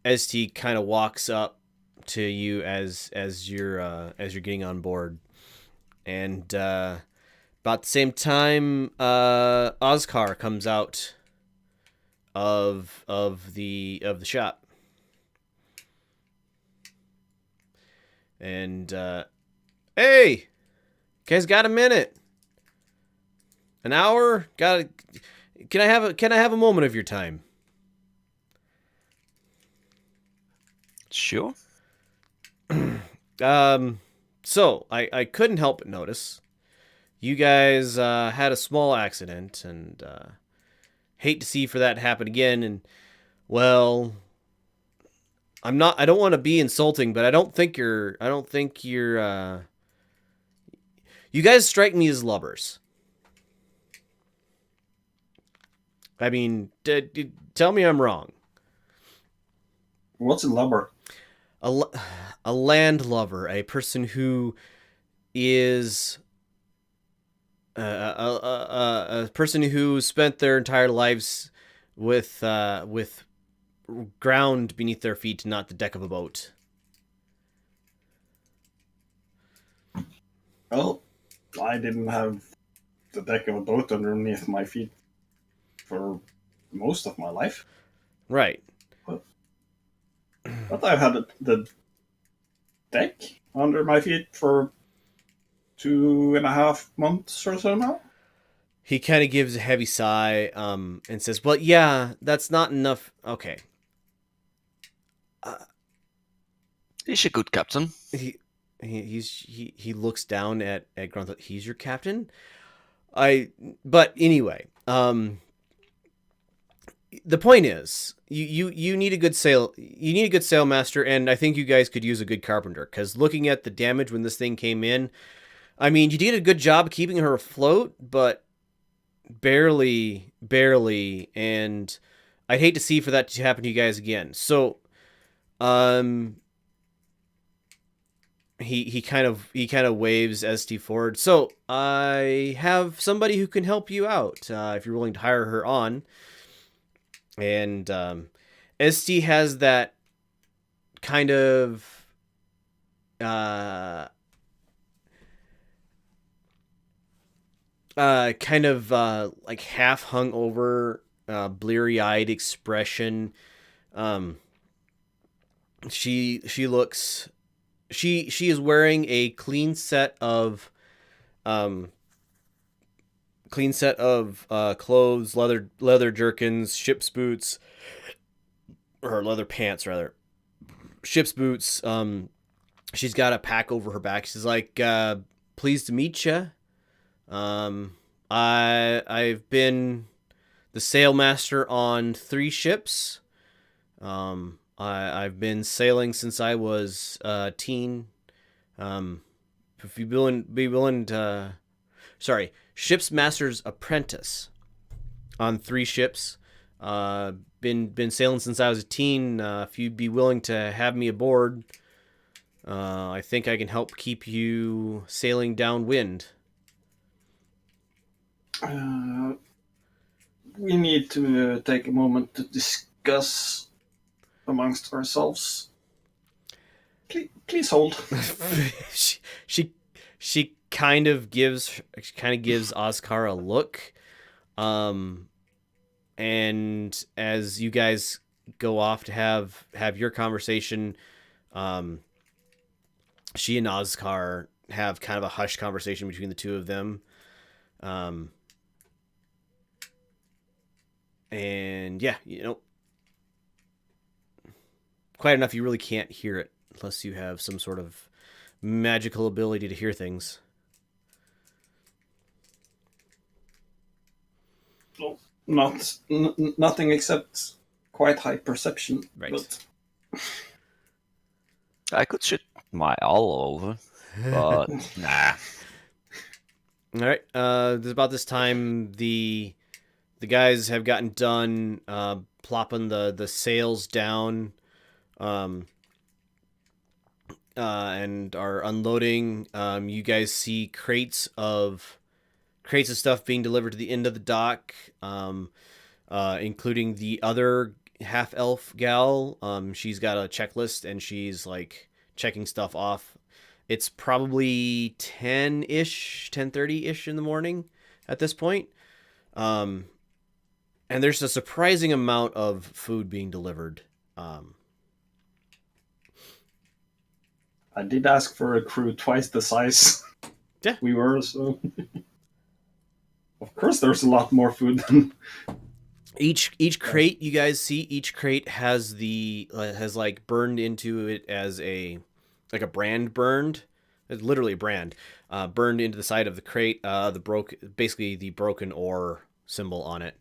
ST kind of walks up to you as you're getting on board, and about the same time, Oscar comes out of the shop, and hey, guys, got a minute? An hour? Can I have a moment of your time? Sure. So I couldn't help but notice you guys had a small accident, and hate to see for that to happen again. And well, I don't want to be insulting, but I don't think you're you guys strike me as lubbers. I mean, tell me I'm wrong. what's a lubber? A land lover, a person who is a person who spent their entire lives with ground beneath their feet, not the deck of a boat. Well, I didn't have the deck of a boat underneath my feet for most of my life. Right. But I've had the deck under my feet for 2.5 months or so now. He kind of gives a heavy sigh, and says, "Well, yeah, that's not enough." Okay. He's a good captain. He looks down at Grunthal. He's your captain? But anyway, the point is, you need a good sailmaster, and I think you guys could use a good carpenter, because looking at the damage when this thing came in, I mean, you did a good job keeping her afloat, but barely, and I'd hate to see for that to happen to you guys again. So, he kind of waves ST forward. So I have somebody who can help you out if you're willing to hire her on. And ST has that kind of like half hungover, bleary-eyed expression. She is wearing a clean set of clothes, leather jerkins, ship's boots, or leather pants rather, ship's boots, she's got a pack over her back. She's like, pleased to meet you. I've been the sailmaster on 3 ships. I've been sailing since I was a teen. If you be willing to, ship's master's apprentice on 3 ships. Been sailing since I was a teen. If you'd be willing to have me aboard, I think I can help keep you sailing downwind. We need to take a moment to discuss amongst ourselves. Please hold. she kind of gives Oscar a look, and as you guys go off to have your conversation, she and Oscar have kind of a hushed conversation between the two of them. And yeah, quite enough you really can't hear it unless you have some sort of magical ability to hear things. Nothing except quite high perception. Right. But I could sit my all over, but nah. All right. About this time, the guys have gotten done plopping the sails down, and are unloading. You guys see crates of stuff being delivered to the end of the dock, including the other half-elf gal. She's got a checklist and she's like checking stuff off. It's probably 10:30-ish in the morning at this point. And there's a surprising amount of food being delivered. I did ask for a crew twice the size we were, so of course there's a lot more food than each crate you guys see. Each crate has has like burned into it as a brand burned. It's literally a brand burned into the side of the crate. Basically the broken ore symbol on it.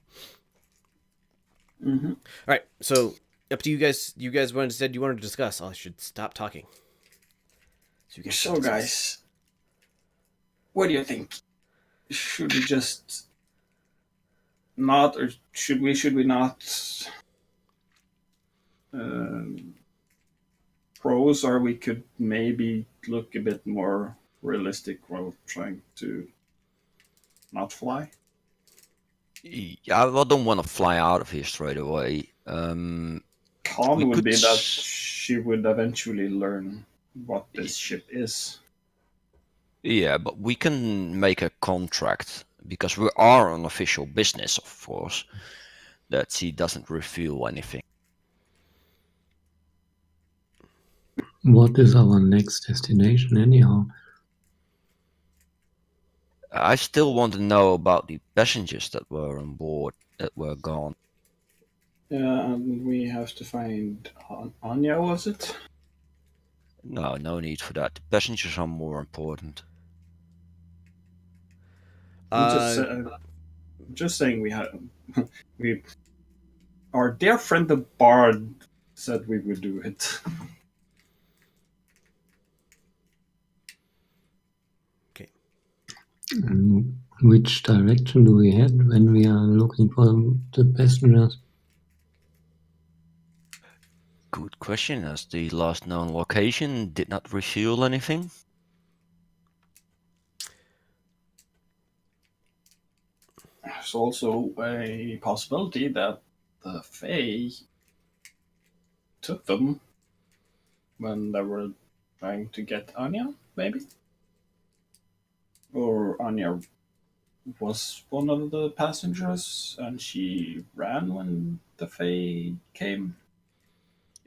Mm-hmm. All right, so up to you guys. You guys said you wanted to discuss. I should stop talking. So guys, what do you think? Should we just not, or should we not pros, or we could maybe look a bit more realistic while trying to not fly? Yeah, I don't want to fly out of here straight away. Con We would could be s- that she would eventually learn what this ship is. Yeah, but we can make a contract because we are an official business, of course, that she doesn't reveal anything. What is our next destination anyhow? I still want to know about the passengers that were on board that were gone. Yeah, and we have to find Anya, was it? No need for that. The passengers are more important. Just saying we have we our dear friend the bard said we would do it. Which direction do we head when we are looking for the passengers? Good question, as the last known location did not reveal anything. There's also a possibility that the Fae took them when they were trying to get Anya, maybe? Or Anya was one of the passengers and she ran when the Fae came.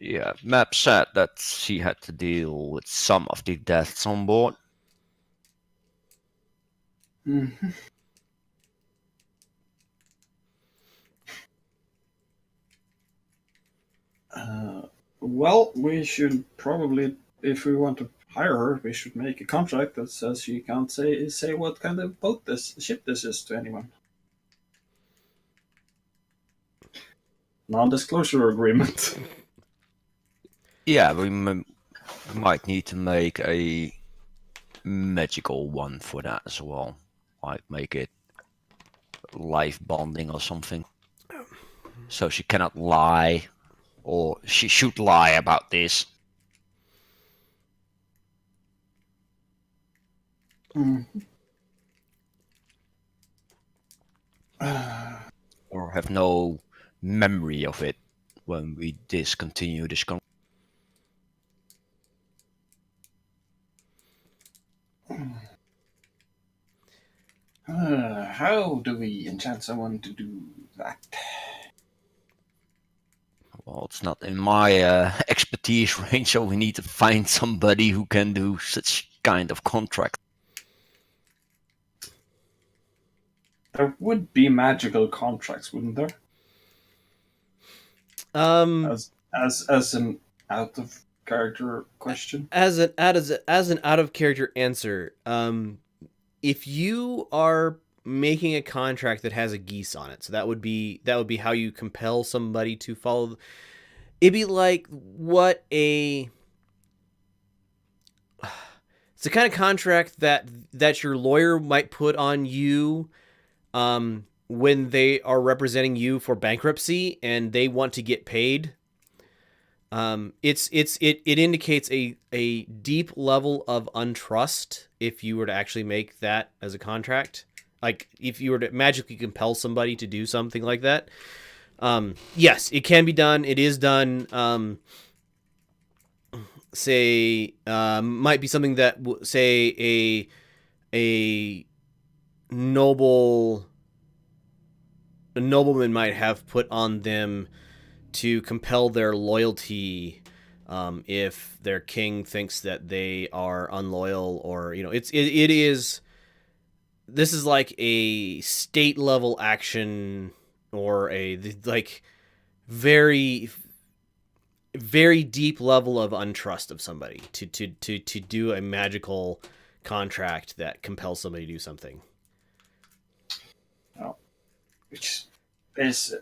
Yeah, Map said that she had to deal with some of the deaths on board. Mm-hmm. Well, we should probably, if we want to hire her, we should make a contract that says she can't say what kind of ship this is to anyone. Non-disclosure agreement. Yeah, we might need to make a magical one for that as well. Like make it life bonding or something. So she cannot lie, or she should lie about this. Or have no memory of it when we discontinue this How do we enchant someone to do that? Well, it's not in my expertise range, so we need to find somebody who can do such kind of contract. There would be magical contracts, wouldn't there? As an out of character question. As an out of character answer, if you are making a contract that has a geese on it, so that would be how you compel somebody to follow. It'd be like what it's the kind of contract that your lawyer might put on you when they are representing you for bankruptcy and they want to get paid. It indicates a deep level of untrust if you were to actually make that as a contract. Like if you were to magically compel somebody to do something like that. Yes, it can be done. It is done. Might be something that say a nobleman might have put on them to compel their loyalty if their king thinks that they are unloyal, or it is this is like a state level action, or a like very very deep level of untrust of somebody to do a magical contract that compels somebody to do something. Oh, which is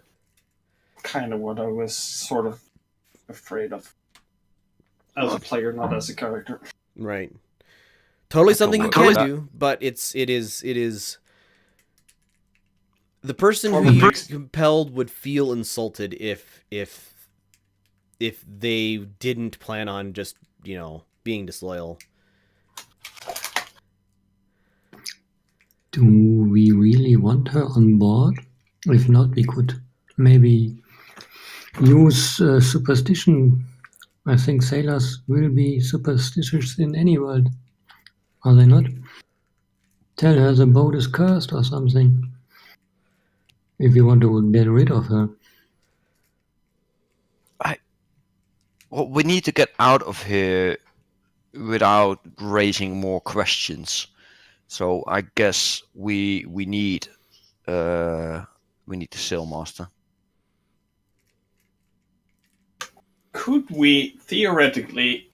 kind of what I was sort of afraid of as a player, not as a character. Right. Totally something you can do, but it is the person who you compelled would feel insulted if they didn't plan on just, being disloyal. Do we really want her on board? If not, we could maybe use superstition. I think sailors will be superstitious in any world. Are they not? Tell her the boat is cursed or something. If you want to get rid of her. Well, we need to get out of here without raising more questions. So I guess we need the sailmaster. Could we theoretically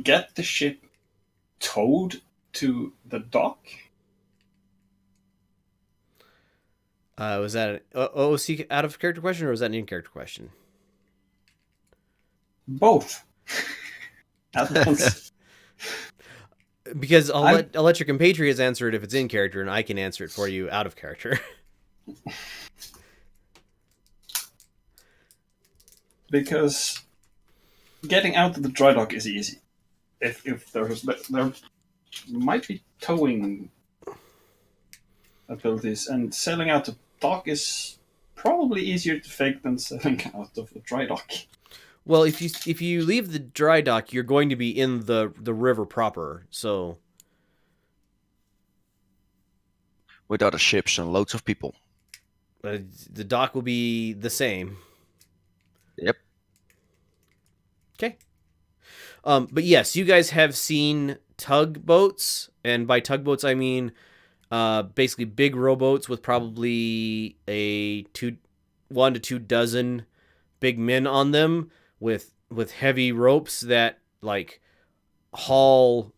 get the ship towed to the dock? Was that an OC out of character question, or was that an in character question? Both. At once. Because I'll let your compatriots answer it if it's in character, and I can answer it for you out of character. Because getting out of the dry dock is easy. If there might be towing abilities, and sailing out the dock is probably easier to fake than sailing out of the dry dock. Well, if you leave the dry dock, you're going to be in the river proper, so with other ships and loads of people. The dock will be the same. Yep. Okay. But yes, you guys have seen tugboats, and by tugboats I mean basically big rowboats with probably 1 to 2 dozen big men on them with heavy ropes that like haul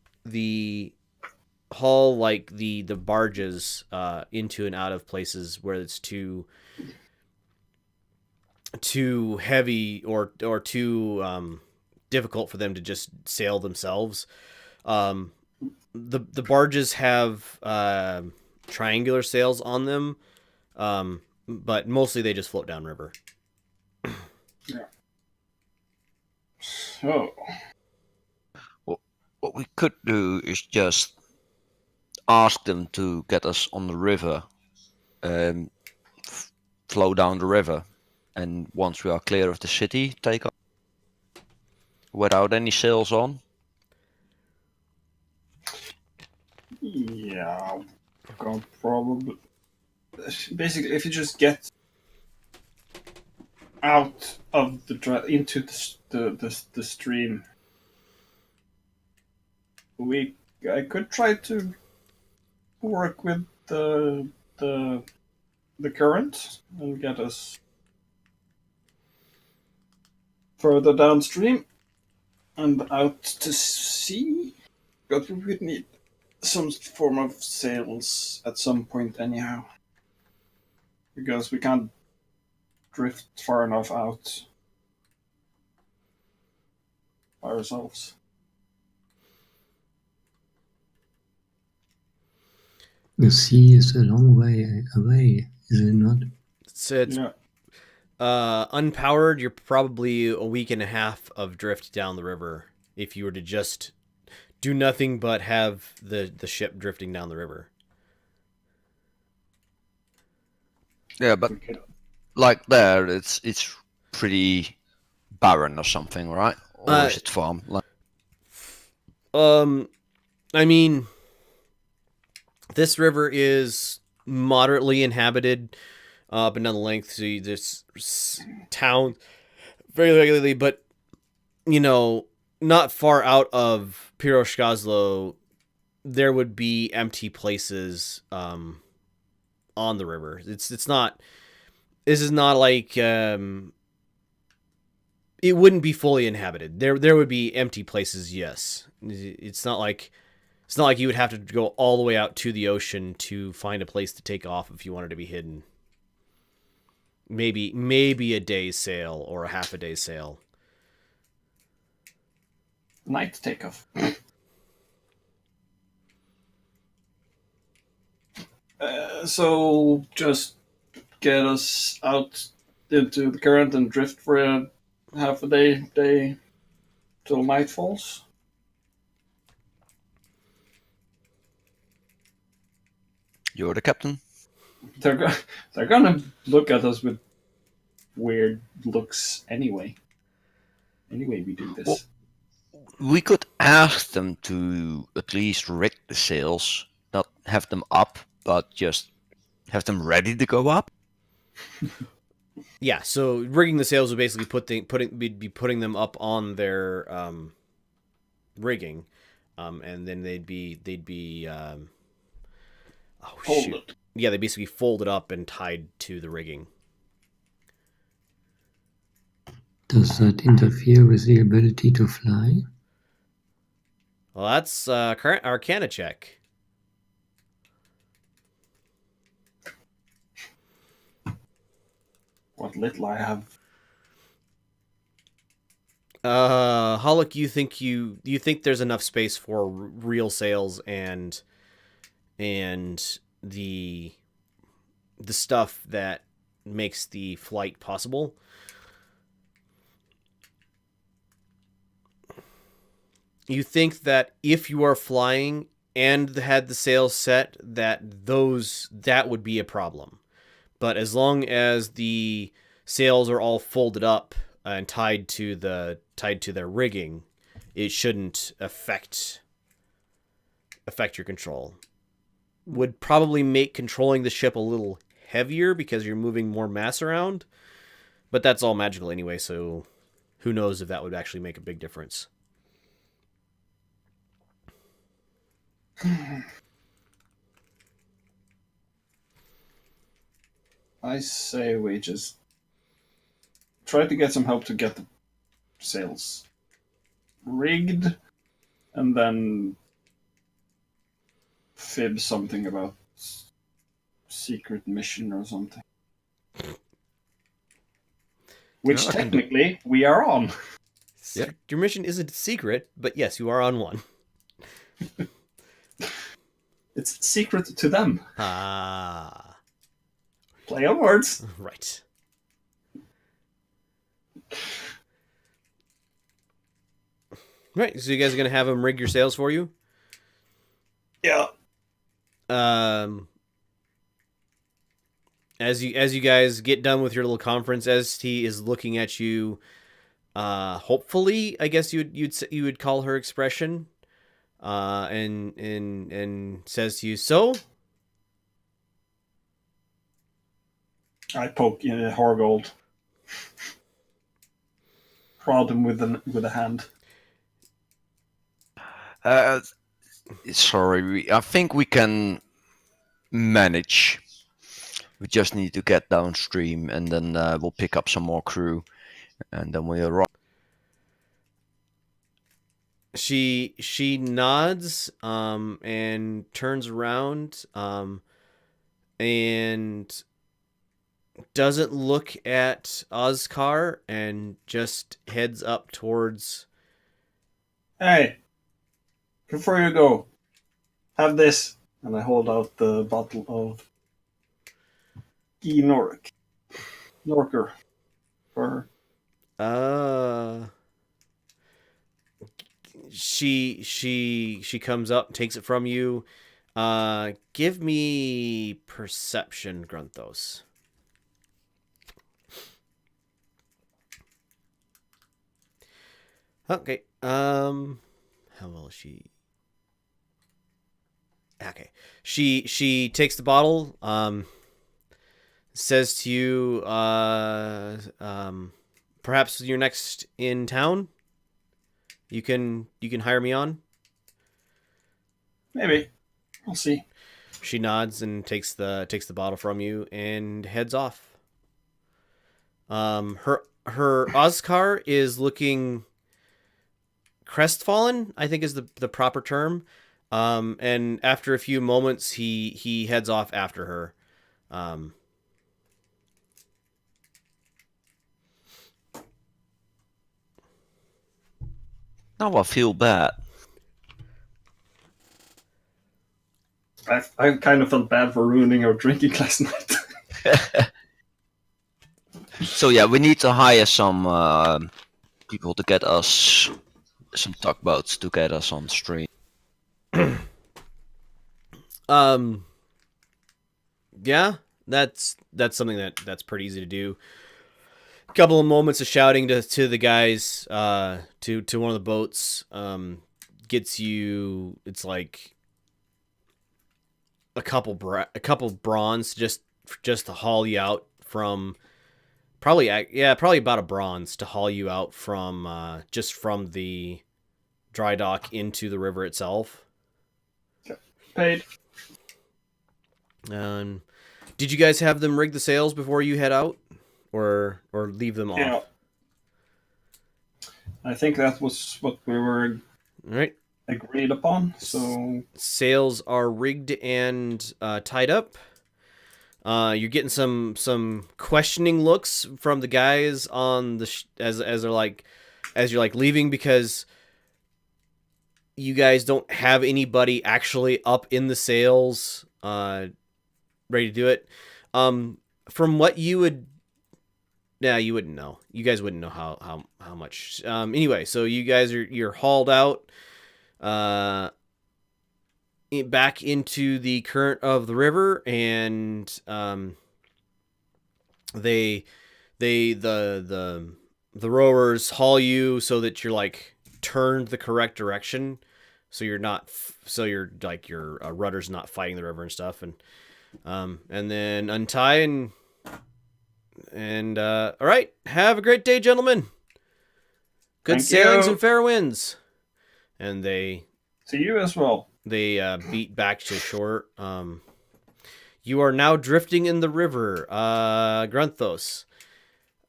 like the barges into and out of places where it's too heavy or too difficult for them to just sail themselves. The barges have triangular sails on them, but mostly they just float downriver. Yeah. So, What we could do is just ask them to get us on the river, flow down the river, and once we are clear of the city, take off without any sails on. yeah, can't probably. Basically, if you just get out of into the stream, I could try to work with the current and get us further downstream and out to sea. But we would need some form of sails at some point, anyhow, because we can't drift far enough out by ourselves. The sea is a long way away, is it not? So it's Yeah. unpowered. You're probably a week and a half of drift down the river if you were to just do nothing but have the ship drifting down the river. Yeah, but like there, it's pretty barren or something, right? Or is it farm? Like, I mean, this river is moderately inhabited up and down the length. So this town very regularly, but not far out of Piroshkazlo, there would be empty places on the river. It's not. This is not like it wouldn't be fully inhabited. There would be empty places. Yes, it's not like you would have to go all the way out to the ocean to find a place to take off if you wanted to be hidden. Maybe a day's sail or a half a day's sail. Night takeoff. So just get us out into the current and drift for a half a day till night falls. you're the captain. They're gonna look at us with weird looks anyway. Anyway, we do this. Well, we could ask them to at least rig the sails, not have them up, but just have them ready to go up. Yeah, so rigging the sails would basically be putting them up on their rigging, and then they'd be Hold shoot. it. Yeah, they basically folded up and tied to the rigging. Does that interfere with the ability to fly? Well, that's current Arcana check. What little I have. Hollick, you think there's enough space for real sails and the stuff that makes the flight possible? You think that if you are flying and had the sails set, that would be a problem. But as long as the sails are all folded up and tied to their rigging, it shouldn't affect your control. Would probably make controlling the ship a little heavier because you're moving more mass around, but that's all magical anyway, so who knows if that would actually make a big difference. I say we just try to get some help to get the sails rigged and then fib something about secret mission or something. Which Yeah, I can do- technically we are on. Yeah. Your mission isn't secret, but yes, you are on one. It's secret to them. Ah, Play on words. right. Right, so you guys are gonna have him rig your sails for you. Yeah. As you guys get done with your little conference, as he is looking at you, hopefully, I guess you would call her expression, and says to you, so. I poke in Horgold. Prod him with a hand. Sorry, I think we can manage. We just need to get downstream, and then we'll pick up some more crew, and then we'll arrive. She nods, and turns around, and doesn't look at Oscar, and just heads up towards. Hey, before you go, have this. And I hold out the bottle of Norker for her. She comes up, takes it from you. Give me perception, Grunthos. Okay. How well is she? Okay. She takes the bottle. Says to you, perhaps you're next in town. You can hire me on. Maybe. We'll see. She nods and takes the bottle from you and heads off. Her Oscar is looking crestfallen, I think is the proper term. And after a few moments, he heads off after her. Now I feel bad. I kind of felt bad for ruining our drinking last night. So yeah, we need to hire some people to get us some tugboats to get us on stream. Yeah, that's something that's pretty easy to do. A couple of moments of shouting to the guys, to one of the boats, gets you. It's like a couple bronze just to haul you out from. Probably about a bronze to haul you out from just from the dry dock into the river itself. Paid. Did you guys have them rig the sails before you head out, or leave them off? Yeah. I think that was what we were All right. agreed upon. So Sails are rigged and tied up. You're getting some questioning looks from the guys on the as they're like as you're like leaving, because you guys don't have anybody actually up in the sails, ready to do it. From what you would, you wouldn't know. You guys wouldn't know how much. Anyway, so you guys you're hauled out, back into the current of the river, and the rowers haul you so that you're like turned the correct direction, so you're like your rudder's not fighting the river and stuff, and then untie and all right, have a great day, gentlemen. Good Thank sailings you. and fair winds. And they to you as well. beat back to shore. You are now drifting in the river, Grunthos.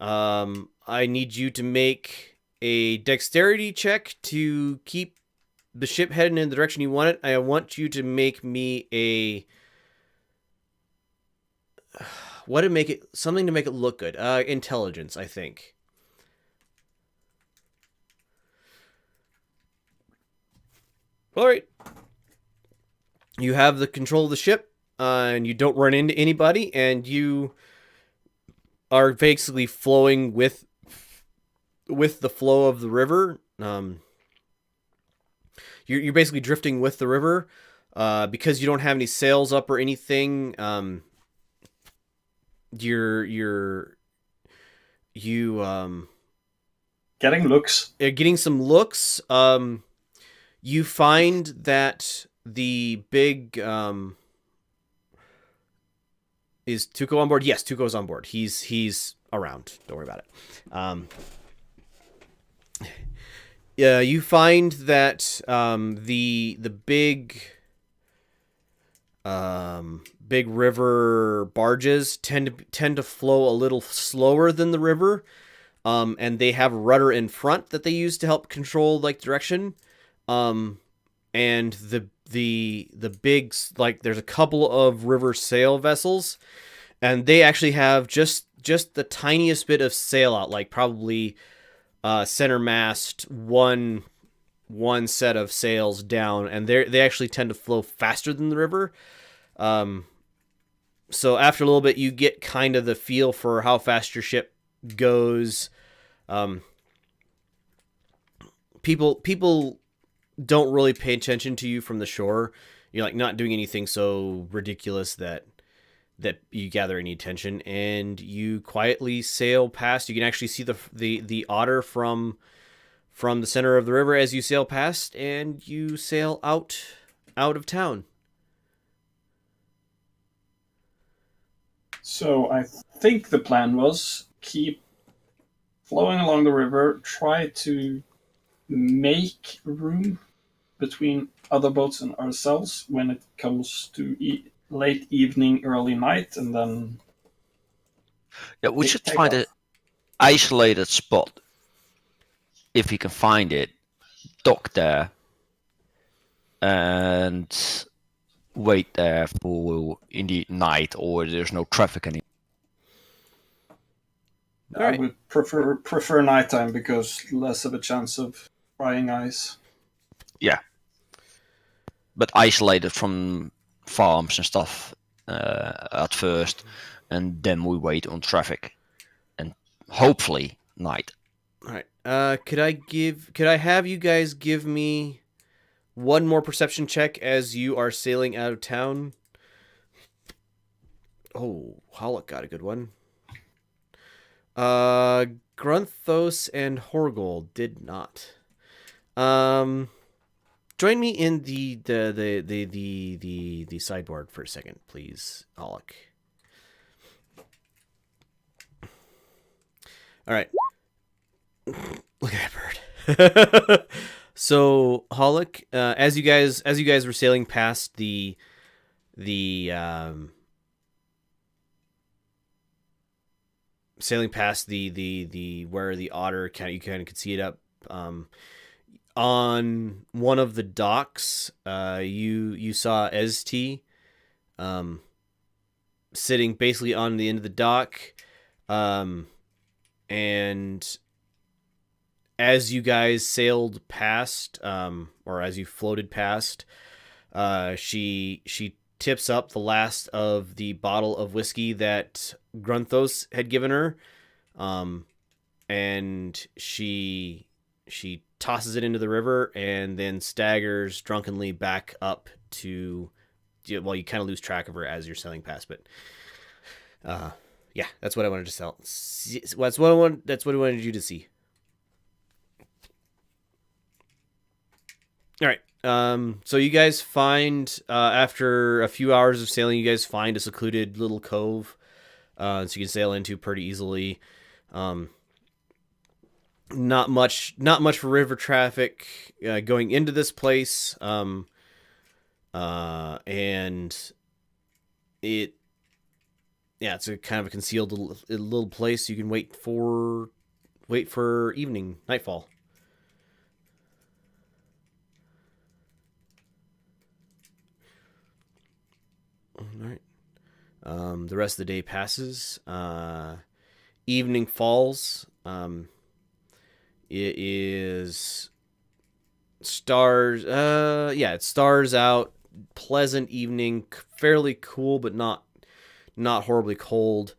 I need you to make a dexterity check to keep the ship heading in the direction you want it. I want you to make me a something to make it look good. Intelligence, I think. All right. You have the control of the ship, and you don't run into anybody, and you are basically flowing with the flow of the river. You're basically drifting with the river, because you don't have any sails up or anything. You Getting looks. getting some looks. You find that the big is Tuco on board? Yes, Tuco's on board. He's around. Don't worry about it. Yeah, you find that the big big river barges tend to flow a little slower than the river, and they have a rudder in front that they use to help control like direction. And the big, like, there's a couple of river sail vessels, and they actually have just the tiniest bit of sail out, like probably center mast, one set of sails down, and they actually tend to flow faster than the river. So after a little bit, you get kind of the feel for how fast your ship goes. People don't really pay attention to you from the shore. You're like not doing anything so ridiculous that you gather any attention, and you quietly sail past. You can actually see the otter from the center of the river as you sail past, and you sail out of town. So I think the plan was keep flowing along the river, try to make room between other boats and ourselves when it comes to late evening, early night, and then Yeah, we should take find off. an isolated spot if we can find it. Dock there and wait there for indeed night, or there's no traffic anymore. All I right. would prefer nighttime because less of a chance of frying ice. Yeah, but isolated from farms and stuff at first, and then we wait on traffic, and hopefully night. All right. Could I have you guys give me one more perception check as you are sailing out of town? Oh, Hollock got a good one. Grunthos and Horgold did not. Join me in the sideboard for a second, please, Hollock. All right. Look at that bird. So, Hollock, as you guys were sailing past the where the otter you kind of could see it up on one of the docks, you saw ST sitting basically on the end of the dock, and as you guys sailed past, or as you floated past, she tips up the last of the bottle of whiskey that Grunthos had given her, and she tosses it into the river and then staggers drunkenly back up to. Well, you kind of lose track of her as you're sailing past, but yeah, that's what I wanted to sell. That's what I wanted you to see. All right. So you guys find, after a few hours of sailing, you guys find a secluded little cove, so you can sail into pretty easily. Not much for river traffic going into this place, and it's a kind of a concealed little place. You can wait for nightfall. All right. The rest of the day passes. Evening falls. It is stars. It's stars out. Pleasant evening. Fairly cool, but not horribly cold.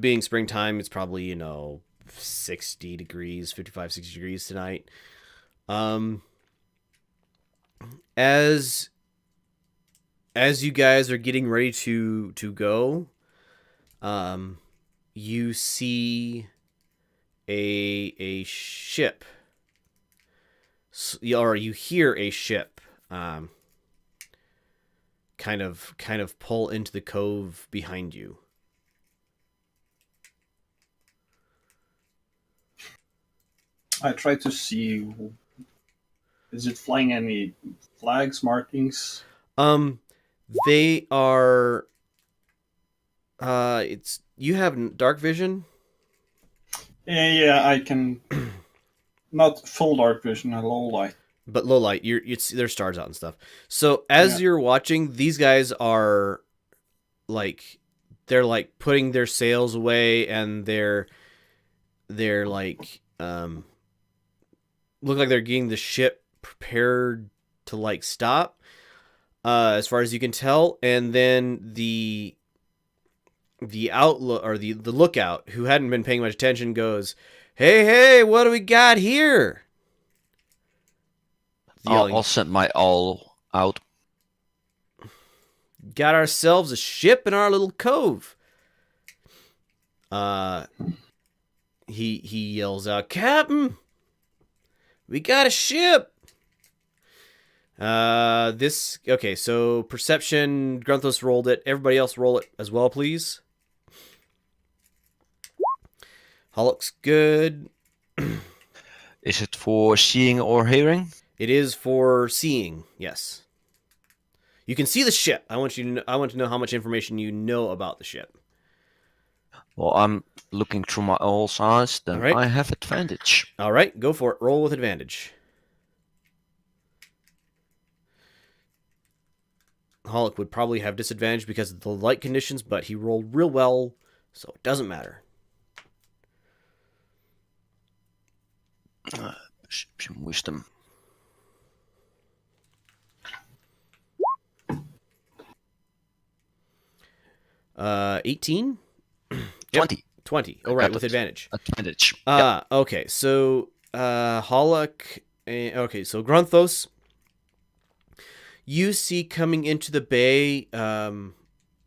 Being springtime, it's probably 60 degrees, 55, 60 degrees tonight. As you guys are getting ready to go, you see a ship, or you hear a ship kind of pull into the cove behind you. I try to see. Is it flying any flags, markings? They are. You have dark vision. Yeah, I can. Not full dark vision, a low light. But low light, there's stars out and stuff. So as you're watching, these guys are they're putting their sails away, and they're look like they're getting the ship prepared to stop, as far as you can tell. And then the outlook, or the lookout, who hadn't been paying much attention, goes, Hey, what do we got here? I'll send my all out. Got ourselves a ship in our little cove. He yells out, Captain, we got a ship. Okay, so perception, Grunthos rolled it. Everybody else roll it as well, please. All looks good. Is it for seeing or hearing? It is for seeing, yes. You can see the ship. I want to know how much information you know about the ship. Well, I'm looking through my all's eyes, then right. I have advantage. All right, go for it. Roll with advantage. Hollick would probably have disadvantage because of the light conditions, but he rolled real well, so it doesn't matter. Perception, wisdom. 18? 20. 20. Oh, right, with advantage. Advantage. Okay, so Hollick. Okay, so Grunthos, you see coming into the bay.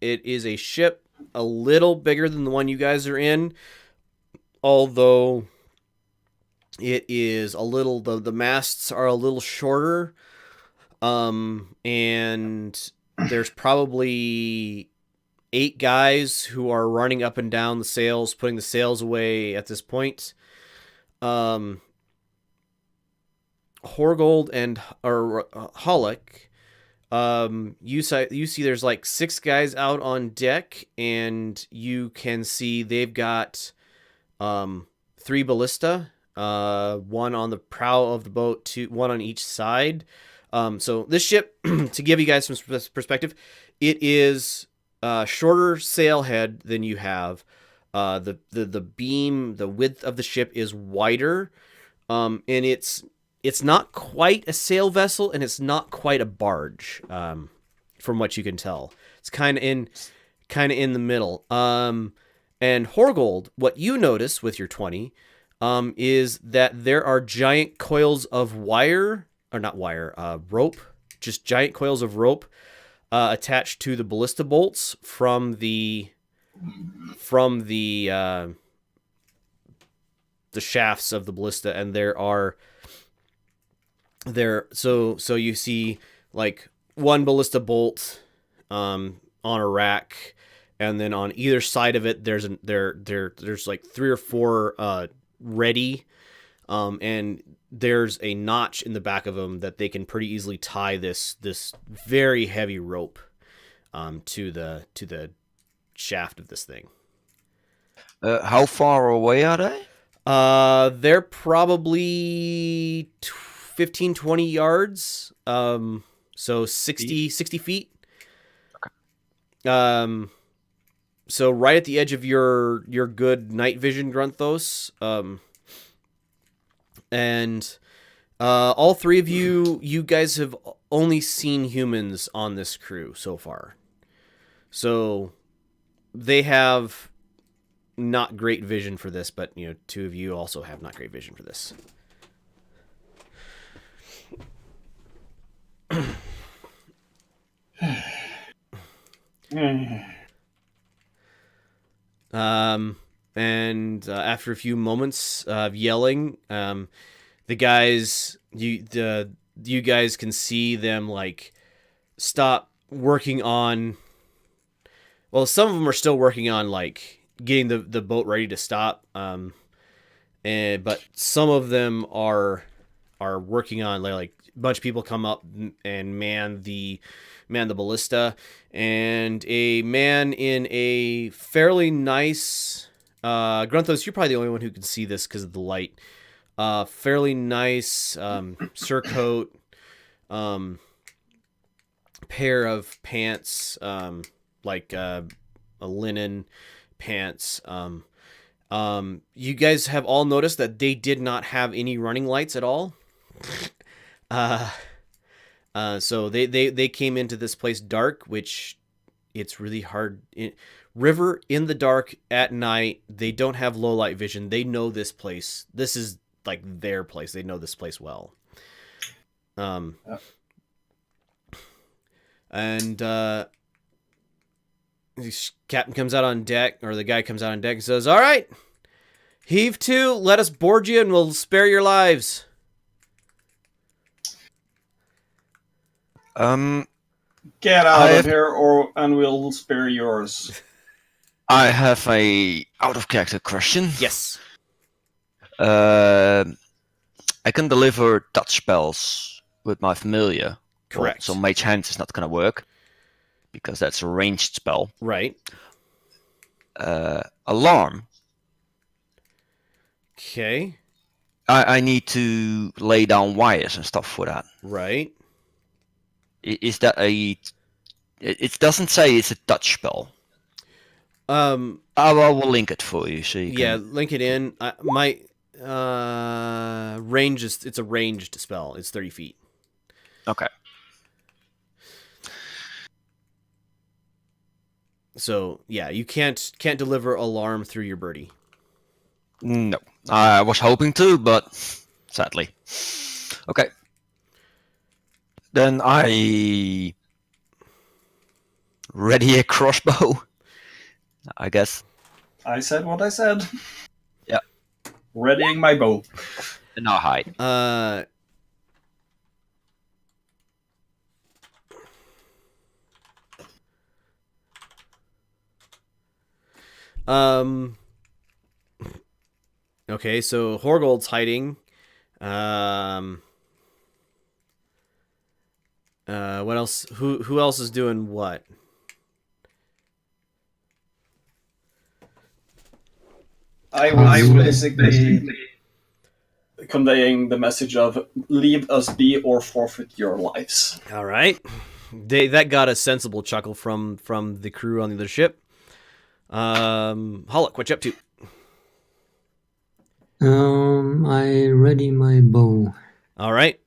It is a ship a little bigger than the one you guys are in, although it is a little. The masts are a little shorter, and there's probably 8 guys who are running up and down the sails, putting the sails away at this point. Horgold and Hollick, you see there's 6 guys out on deck, and you can see they've got 3 ballista, 1 on the prow of the boat, 1 on each side. So this ship, to give you guys some perspective, it is shorter sailhead than you have. The beam, the width of the ship is wider, and it's not quite a sail vessel, and it's not quite a barge, from what you can tell. It's kind of in the middle. And Horgold, what you notice with your 20, is that there are giant coils of rope, just giant coils of rope, attached to the ballista bolts from the shafts of the ballista, and so you see 1 ballista bolt on a rack, and then on either side of it there's 3 or 4 ready, and there's a notch in the back of them that they can pretty easily tie this very heavy rope to the shaft of this thing. How far away are they? They're probably 15-20 yards, so 60 feet. So right at the edge of your good night vision, Grunthos, and all three of you guys have only seen humans on this crew so far. So they have not great vision for this, but two of you also have not great vision for this. And after a few moments of yelling, the guys, you guys can see them like stop working on. Well, some of them are still working on like getting the boat ready to stop. But some of them are working on like a bunch of people come up and man the ballista, and a man in a fairly nice Grunthos, you're probably the only one who can see this because of the light. Fairly nice surcoat, pair of pants, like a linen pants. You guys have all noticed that they did not have any running lights at all. So they came into this place dark, which it's really hard. River in the dark at night. They don't have low light vision. They know this place. This is like their place. They know this place well. And the captain comes out on deck, or the guy comes out on deck and says, "All right, heave to. Let us board you, and we'll spare your lives." Get out of here, and we'll spare yours. I have a out of character question. Yes. I can deliver touch spells with my familiar. Correct. So Mage Hand is not going to work because that's a ranged spell. Right. Alarm. Okay. I need to lay down wires and stuff for that. Right. Is that a? It doesn't say it's a touch spell. I will link it for you so you can... link it in. My range is, it's a ranged spell. It's 30 feet. Okay. So yeah, you can't deliver alarm through your birdie. No, I was hoping to, but sadly. Okay. Then I ready a crossbow, I guess. I said what I said. Yeah. Readying my bow. And now hide. Okay, so Horgold's hiding. What else? Who else is doing what? I was basically conveying the message of leave us be or forfeit your lives. All right. That got a sensible chuckle from the crew on the other ship. Hollock, what you up to? I ready my bow. All right.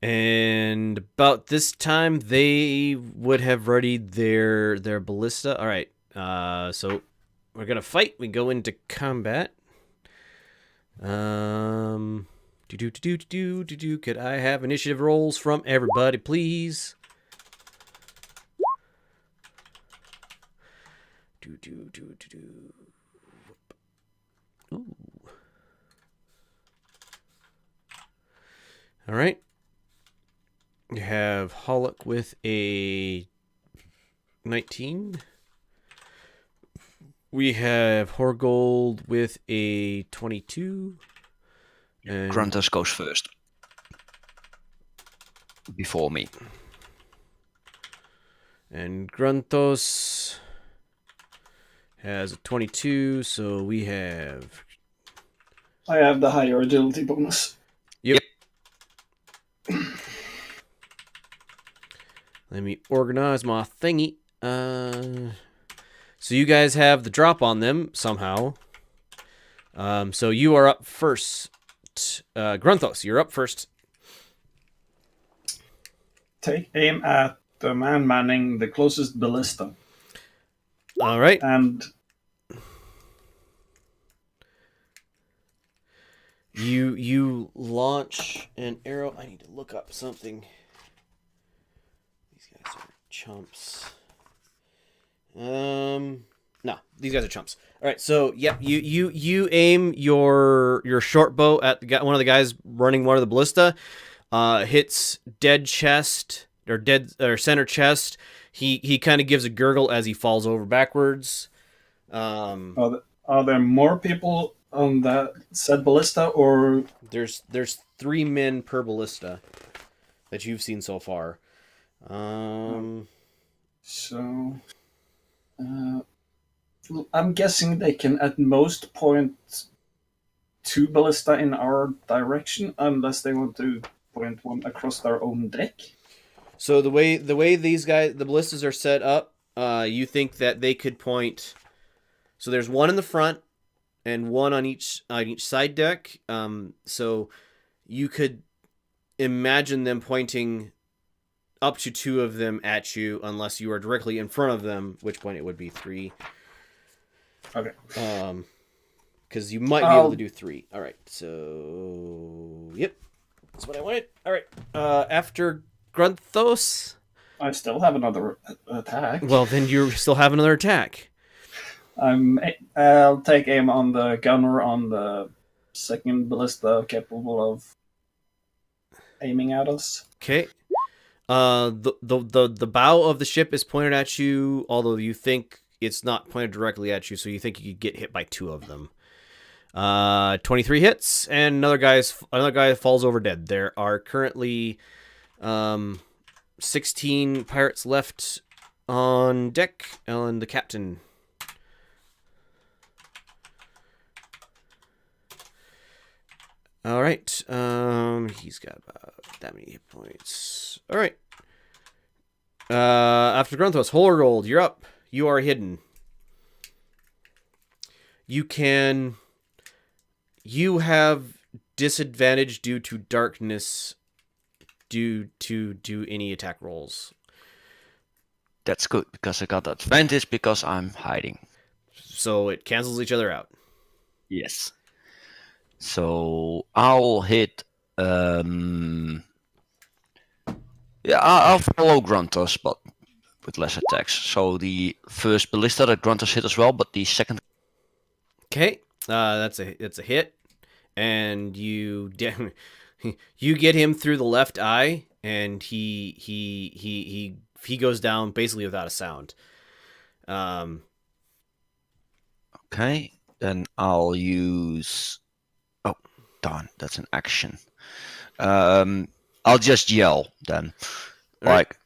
And about this time, they would have readied their ballista. All right. So we're gonna fight. We go into combat. Could I have initiative rolls from everybody, please? Ooh. All right. You have Hollock with a 19. We have Horgold with a 22. And Gruntus goes first. Before me. And Gruntos has a 22, so we have... I have the higher agility bonus. Yep. Let me organize my thingy. So you guys have the drop on them somehow. So you are up first. Grunthos, you're up first. Take aim at the man manning the closest ballista. All right. And you launch an arrow. I need to look up something. These guys are chumps. No, these guys are chumps. All right, so yep, you aim your short bow at one of the guys running one of the ballista. Hits dead chest or center chest. He kind of gives a gurgle as he falls over backwards. are there more people on that said ballista, or There's 3 men per ballista that you've seen so far. so? I'm guessing they can at most point 2 ballista in our direction, unless they want to point one across their own deck. So the way these guys, the ballistas are set up, you think that they could point. So there's one in the front and one on each side deck. So you could imagine them pointing up to 2 of them at you, unless you are directly in front of them, which point it would be 3. Okay. Because you might be able to do 3. All right. So yep, that's what I wanted. All right. After Grunthos. I still have another attack. Well, then you still have another attack. I'll take aim on the gunner on the second ballista capable of aiming at us. Okay. The bow of the ship is pointed at you, although you think it's not pointed directly at you, so you think you could get hit by 2 of them. 23 hits, and another guy falls over dead. There are currently 16 pirates left on deck, and the captain. All right. He's got about that many hit points. All right. After Grunthos, Holrold, you're up. You are hidden. You have disadvantage due to darkness due to do any attack rolls. That's good, because I got advantage because I'm hiding. So it cancels each other out. Yes. So I'll hit. I'll follow Gruntos, but with less attacks. So the first ballista that Gruntos hit as well, but the second. Okay, that's a hit, and you get him through the left eye, and he goes down basically without a sound. Okay, then I'll use. Oh, darn, that's an action. I'll just yell then, like,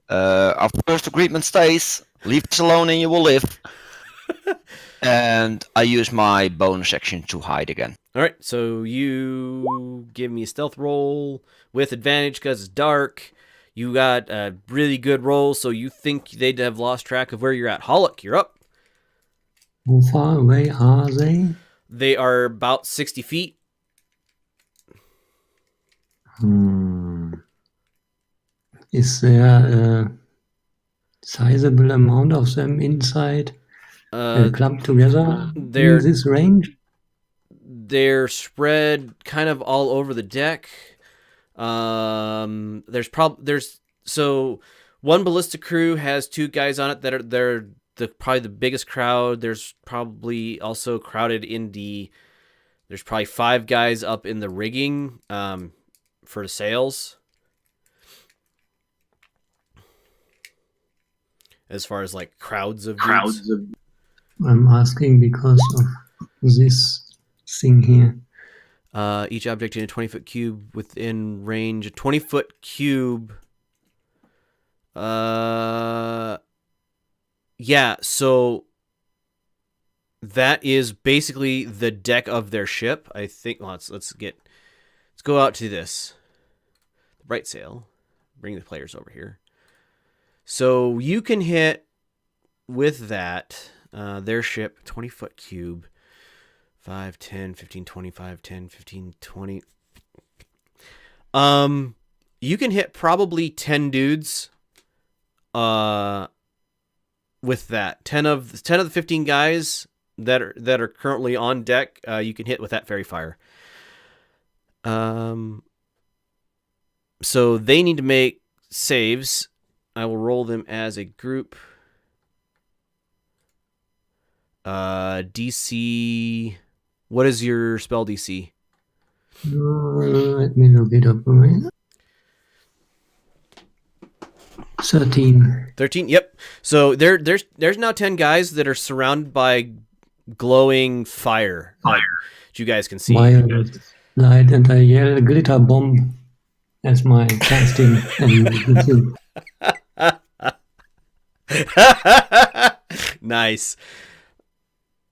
our first agreement stays. Leave us alone, and you will live. And I use my bonus action to hide again. All right, so you give me a stealth roll with advantage because it's dark. You got a really good roll, so you think they'd have lost track of where you're at. Hollock, you're up. How far away are they? They are about 60 feet. Is there a sizable amount of them inside clumped together in this range? They're spread kind of all over the deck. So one ballista crew has 2 guys on it that they're probably the biggest crowd. There's probably also crowded in there's probably 5 guys up in the rigging for the sails. As far as like crowds of dudes. I'm asking because of this thing here. Each object in a 20-foot cube within range. A 20-foot cube. Yeah, so that is basically the deck of their ship. I think. Well, let's go out to this. The bright sail. bring the players over here. So you can hit with that their ship 20-foot cube. 5, 10, 15, 25, 10, 15, 20. You can hit probably 10 dudes with that. 10 of the 15 guys that are currently on deck, you can hit with that fairy fire. So they need to make saves. I will roll them as a group. DC. What is your spell DC? Let me look it up. 13. 13. Yep. So there's now 10 guys that are surrounded by glowing fire. That you guys can see. Violet light, and I yell glitter bomb as my casting. Nice.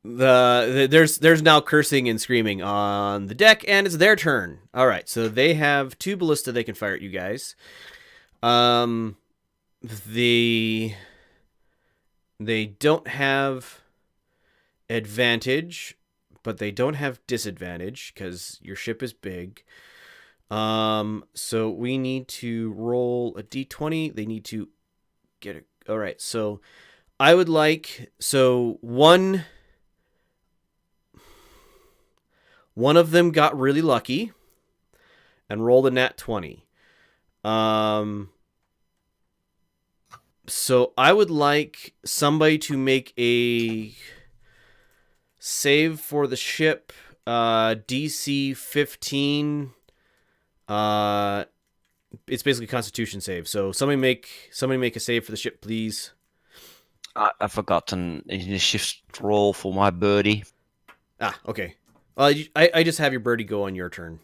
There's now cursing and screaming on the deck, and it's their turn. All right, so they have 2 ballista they can fire at you guys. They don't have advantage, but they don't have disadvantage because your ship is big. So we need to roll a d20. They need to get it. All right, so I would like one of them got really lucky and rolled a nat 20. So I would like somebody to make a save for the ship, DC 15. It's basically a Constitution save. So somebody make a save for the ship, please. I forgot an initiative roll for my birdie. Okay. I just have your birdie go on your turn.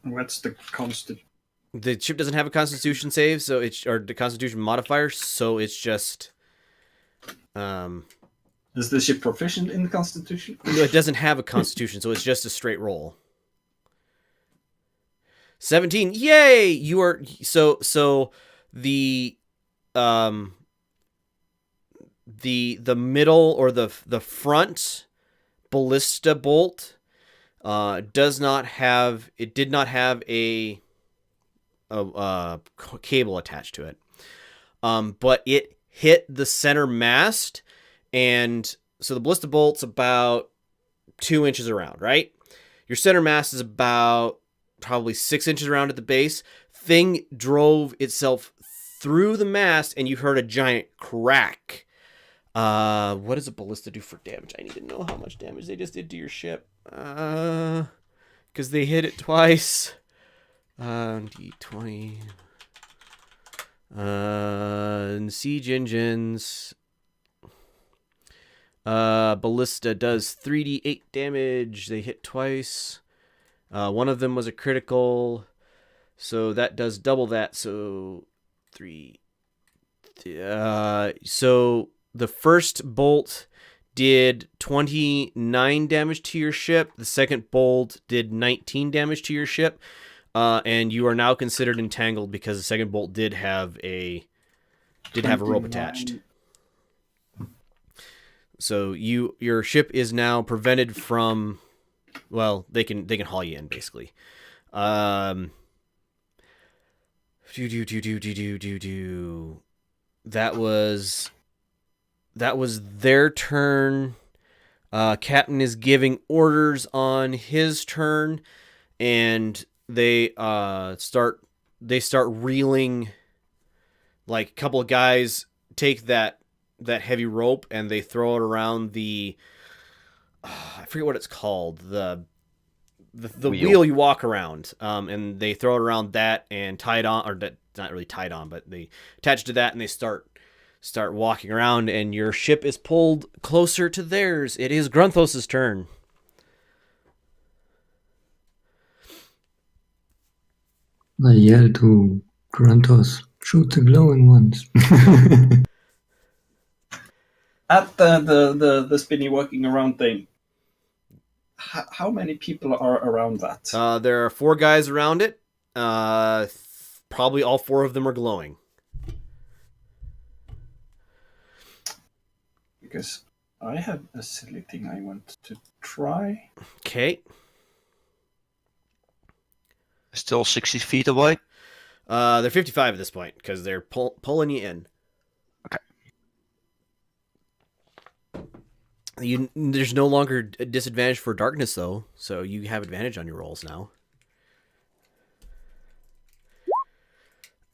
What's the constant? The ship doesn't have a Constitution save, or the Constitution modifier, so it's just. Is the ship proficient in the Constitution? No, it doesn't have a Constitution, so it's just a straight roll. 17. Yay! You are so the middle or the front ballista bolt did not have a cable attached to it, but it hit the center mast, and so the ballista bolt's about 2 inches around, right? Your center mast is about probably 6 inches around at the base. Thing drove itself through the mast, and you heard a giant crack. What does a ballista do for damage? I need to know how much damage they just did to your ship. Because they hit it twice. D20. Siege engines. Ballista does 3d8 damage. They hit twice. One of them was a critical, so that does double that. So 3. So the first bolt did 29 damage to your ship. The second bolt did 19 damage to your ship. And you are now considered entangled because the second bolt did have a rope attached. So your ship is now prevented from, well, they can haul you in basically. That was their turn. Captain is giving orders on his turn, and they start reeling. Like, a couple of guys take that heavy rope and they throw it around the I forget what it's called, the wheel you walk around, and they throw it around that and tie it on, or that not really tied on, but they attach to that and they start walking around, and your ship is pulled closer to theirs. It is Grunthos' turn. I yell to Grunthos, shoot the glowing ones. At the spinny walking around thing, how many people are around that? There are 4 guys around it. Probably all 4 of them are glowing. Because I have a silly thing I want to try. Okay. Still 60 feet away. They're 55 at this point because they're pulling you in. Okay. There's no longer a disadvantage for darkness though, so you have advantage on your rolls now.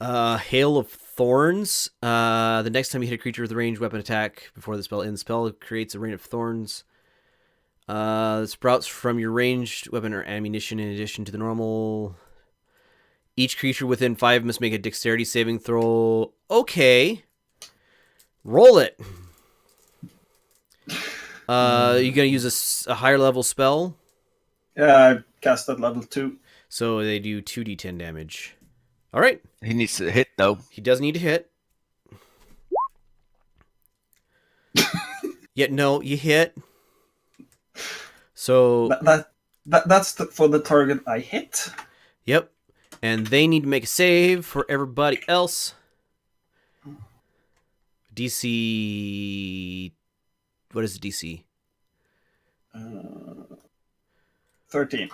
Hail of Thorns. The next time you hit a creature with a ranged weapon attack before the spell ends, spell creates a rain of thorns. Sprouts from your ranged weapon or ammunition in addition to the normal. Each creature within 5 must make a dexterity saving throw. Okay. Roll it. You're going to use a higher level spell? Yeah, I cast at level 2. So they do 2d10 damage. All right. He needs to hit, though. He does need to hit. Yet no, you hit. So that's for the target I hit. Yep. And they need to make a save for everybody else. DC. What is the DC? 13.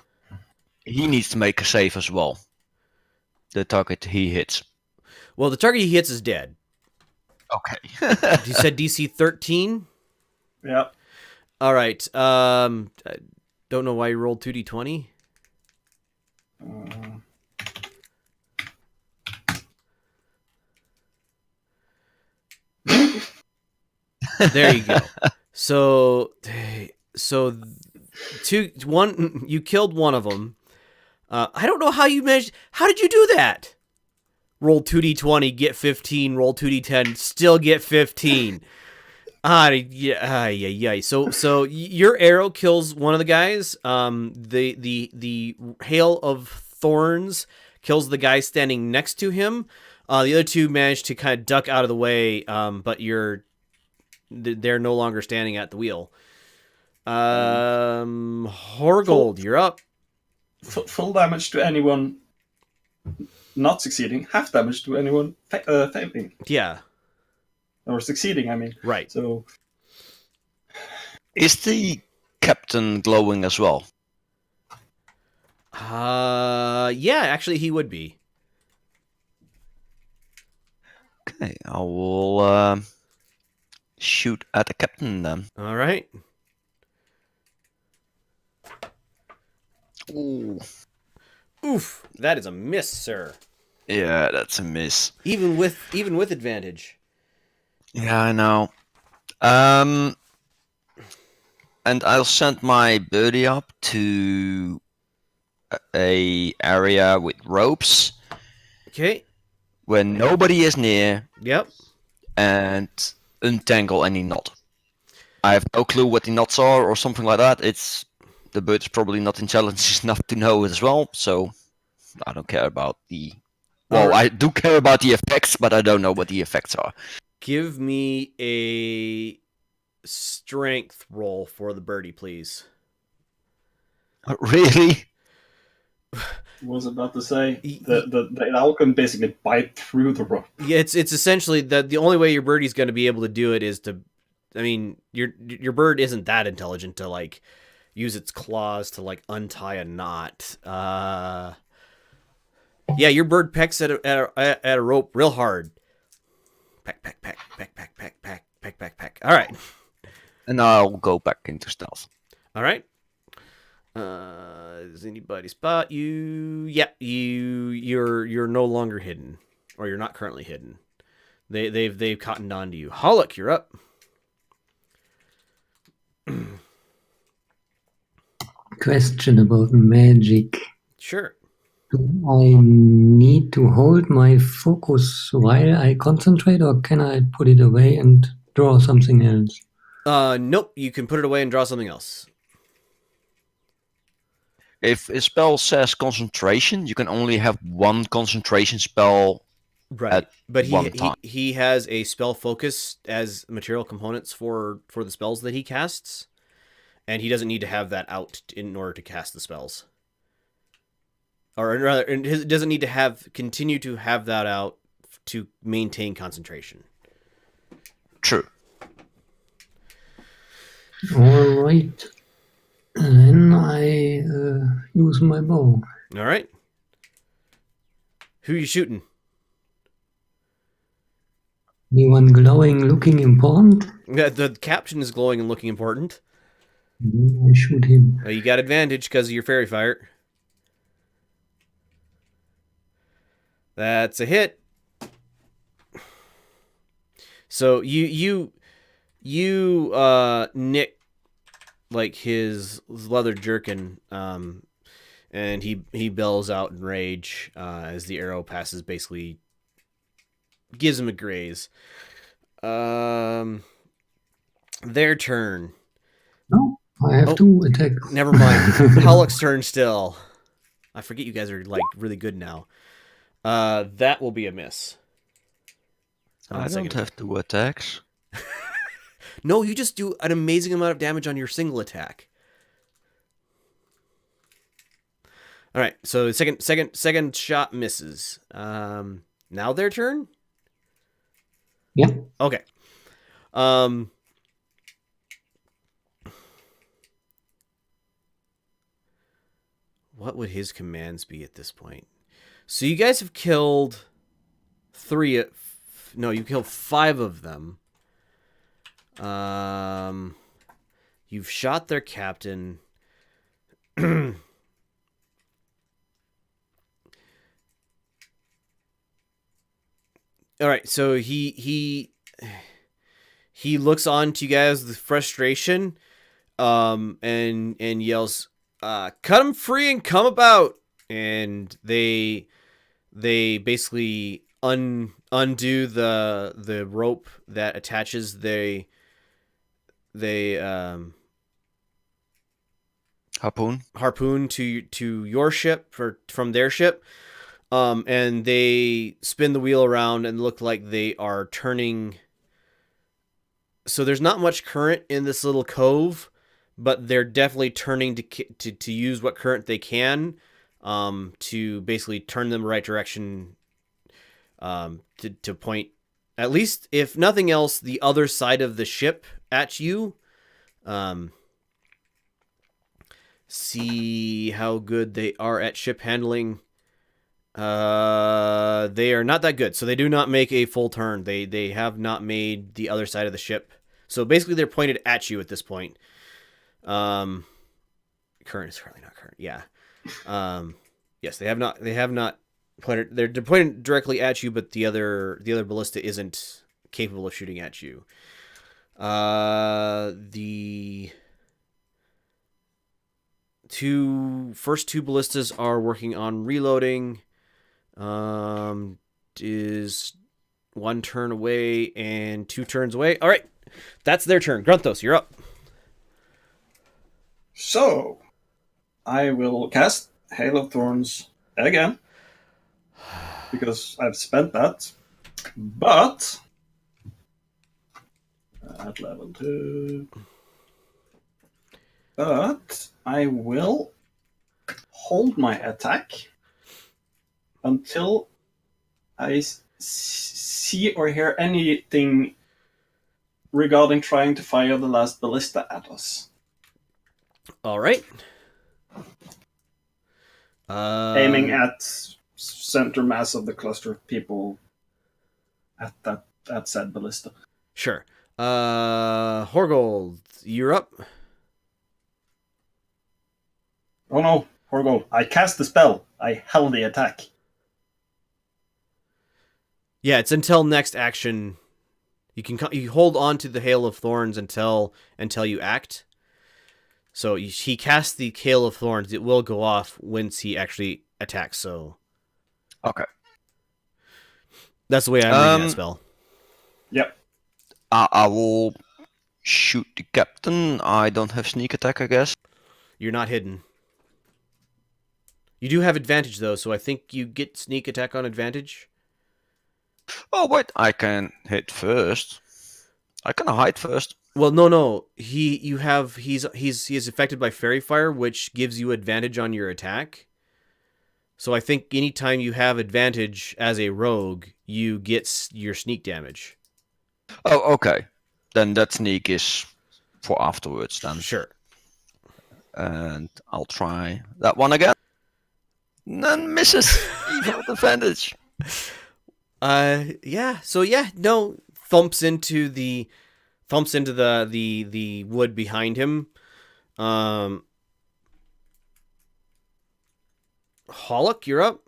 He needs to make a save as well. The target he hits. Well, the target he hits is dead. Okay. You said DC 13? Yeah. All right. I don't know why you rolled 2d20. There you go. So you killed one of them. I don't know how you managed. How did you do that? Roll 2d20, get 15. Roll 2d10, still get 15. Yeah. So your arrow kills one of the guys. The hail of thorns kills the guy standing next to him. The other 2 managed to kind of duck out of the way, but they're no longer standing at the wheel. Horgold, you're up. Full damage to anyone not succeeding. Half damage to anyone failing. Yeah. Or succeeding, I mean. Right. So, Is the captain glowing as well? Yeah, actually he would be. Okay, I will shoot at the captain then. All right. Ooh. Oof, that is a miss, sir. Yeah, that's a miss. Even with advantage. Yeah, I know. And I'll send my birdie up to a area with ropes Okay. when nobody is near Yep. and untangle any knot. I have no clue what the knots are or something like that. The bird's probably not intelligent enough to know it as well, so I don't care about the... Well, I do care about the effects, but I don't know what the effects are. Give me a strength roll for the birdie, please. Really? was about to say the owl can basically bite through the rope. Yeah, it's essentially that the only way your birdie's going to be able to do it is to, I mean, your bird isn't that intelligent to like use its claws to like untie a knot. Yeah, your bird pecks at a rope real hard. Peck. All right. And I'll go back into stealth. All right. Does anybody spot you? Yeah, you're no longer hidden, or you're not currently hidden. They've cottoned on to you. Hollock, you're up. Question about magic. Sure. Do I need to hold my focus while I concentrate, or can I put it away and draw something else? Nope. You can put it away and draw something else. If a spell says concentration, you can only have one concentration spell Right. But one time. he has a spell focus as material components for the spells that he casts. and he doesn't need to have that out in order to cast the spells. Or rather, it doesn't need to continue to have that out to maintain concentration. True. All right. Then I use my bow. All right. Who are you shooting? Anyone glowing, looking important? The captain is glowing and looking important. I shoot him. You got advantage because of your fairy fire. That's a hit. So you nick like his leather jerkin, and he bells out in rage as the arrow passes, basically gives him a graze. Their turn. No, I have 2 attacks. Never mind. Pollock's turn still. I forget you guys are like really good now. That will be a miss. I don't have 2 attacks. No, you just do an amazing amount of damage on your single attack. All right, so second shot misses. Now their turn? Yeah. Okay. What would his commands be at this point? So you guys have killed 3. No, you killed 5 of them. You've shot their captain. All right, so he looks on to you guys with frustration, and yells, "Cut him free and come about!" And they basically undo the rope that attaches harpoon to your ship from their ship, and they spin the wheel around and look like they are turning. So there's not much current in this little cove, but they're definitely turning to use what current they can, to basically turn them the right direction, to point, at least if nothing else, the other side of the ship at you. See how good they are at ship handling. They are not that good, so they do not make a full turn. They have not made the other side of the ship. So basically they're pointed at you at this point. Current is currently not current. Yeah. Yes, they have not pointed. They're pointed directly at you, but the other ballista isn't capable of shooting at you. The first two ballistas are working on reloading. Is 1 turn away and 2 turns away. All right, that's their turn. Grunthos, you're up. So, I will cast Hail of Thorns again, because I've spent that. But, at level 2. But, I will hold my attack until I see or hear anything regarding trying to fire the last ballista at us. All right. Aiming at center mass of the cluster of people at said ballista. Sure. Horgold, you're up. Oh no, Horgold. I cast the spell. I held the attack. Yeah, it's until next action. You hold on to the Hail of Thorns until you act. So he casts the Hail of Thorns. It will go off once he actually attacks. So okay, that's the way I'm reading that spell. Yep. I will shoot the captain. I don't have sneak attack, I guess. You're not hidden. You do have advantage though, so I think you get sneak attack on advantage. Oh wait, I can hit first. I can hide first. Well, no. He's affected by fairy fire, which gives you advantage on your attack. So I think anytime you have advantage as a rogue, you get your sneak damage. Oh, okay. Then that sneak is for afterwards then. Sure. And I'll try that one again. None misses. Evil advantage. Yeah. So yeah, no, thumps into the wood behind him. Hollock, you're up.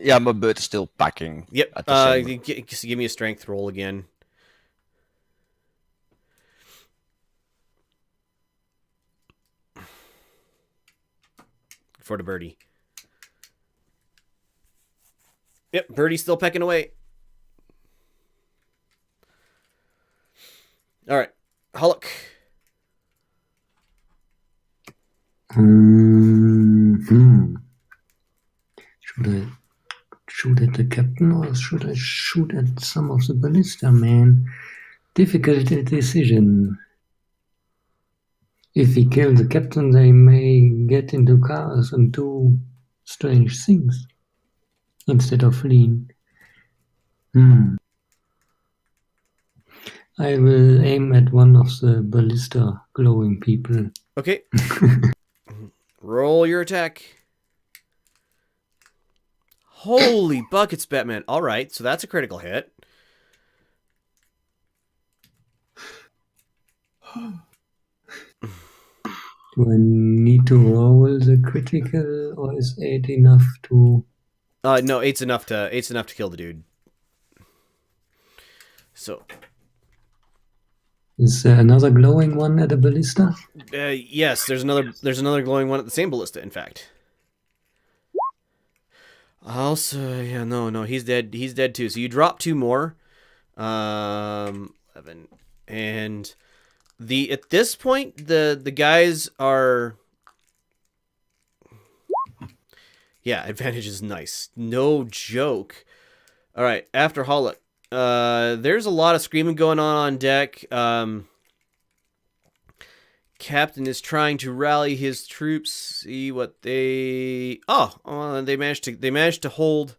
Yeah, my bird is still packing. Yep. At the same. Give me a strength roll again. For the birdie. Yep, birdie's still pecking away. All right, Hollock. Should I shoot at the captain or should I shoot at some of the ballista, man? Difficult decision. If we kill the captain, they may get into cars and do strange things instead of fleeing. I will aim at one of the ballista glowing people. Okay. Roll your attack. Holy buckets, Batman. All right, so that's a critical hit. Do I need to roll the critical, or is 8 enough to? No, eight's enough to kill the dude. So, Is there another glowing one at a ballista? yes, there's another glowing one at the same ballista. In fact. Also, yeah, no, he's dead. He's dead too. So you drop 2 more. 11 and at this point the guys are. Yeah, advantage is nice. No joke. All right, after Hollock. There's a lot of screaming going on deck. Captain is trying to rally his troops. See what they. They managed to hold.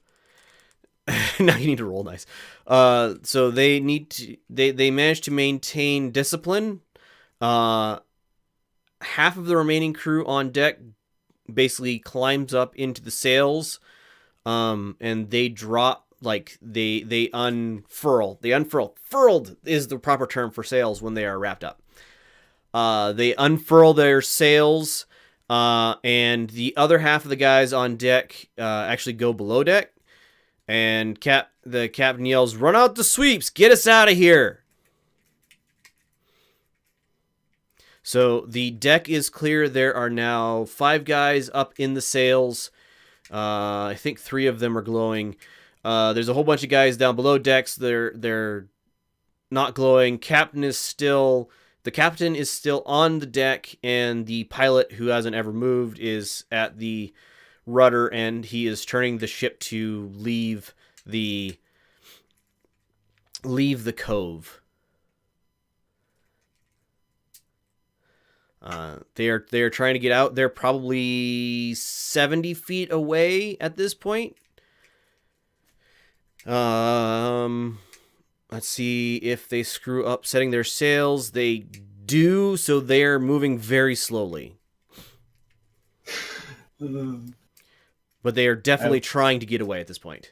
Now you need to roll nice. So they need to. They managed to maintain discipline. Half of the remaining crew on deck basically climbs up into the sails, and they drop. Like they unfurl. Furled is the proper term for sails when they are wrapped up. They unfurl their sails, and the other half of the guys on deck actually go below deck. And the captain yells, "Run out the sweeps! Get us out of here!" So the deck is clear. There are now 5 guys up in the sails. I think 3 of them are glowing. There's a whole bunch of guys down below decks. They're not glowing. The captain is still on the deck, and the pilot, who hasn't ever moved, is at the rudder, and he is turning the ship to leave the cove. They are trying to get out. They're probably 70 feet away at this point. Let's see if they screw up setting their sails. They do, so they're moving very slowly. But they are definitely trying to get away at this point.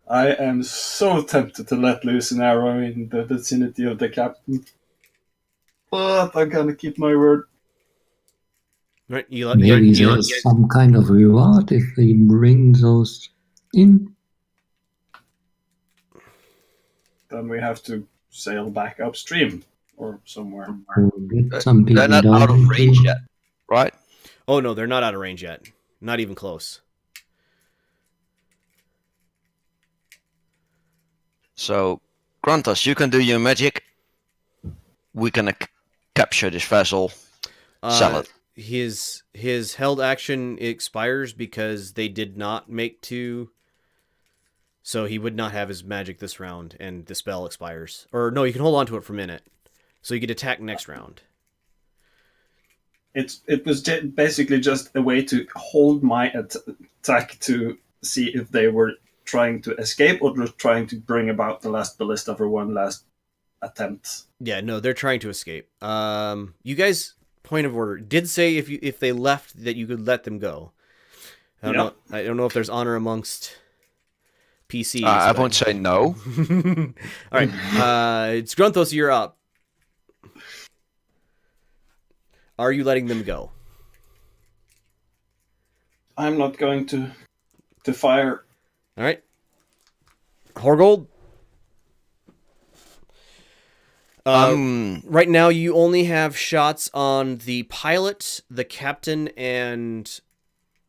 I am so tempted to let loose an arrow in the vicinity of the captain. But I'm gonna keep my word. Right, Maybe there's some kind of reward if we bring those in. Then we have to sail back upstream or somewhere. Get some people They're not down out of range yet, right? Oh no, they're not out of range yet. Not even close. So, Grantas, you can do your magic. We can capture this vessel. Sell it. His held action expires because they did not make 2 So he would not have his magic this round, and the spell expires. Or no, you can hold on to it for a minute. So you could attack next round. It was basically just a way to hold my attack to see if they were trying to escape or just trying to bring about the last ballista for one last attempt. Yeah, no, they're trying to escape. You guys, point of order, did say if they left that you could let them go. I don't know if there's honor amongst PCs. I won't say no. All right, it's Grunthos. You're up. Are you letting them go? I'm not going to fire. All right, Horgold. Right now, you only have shots on the pilot, the captain, and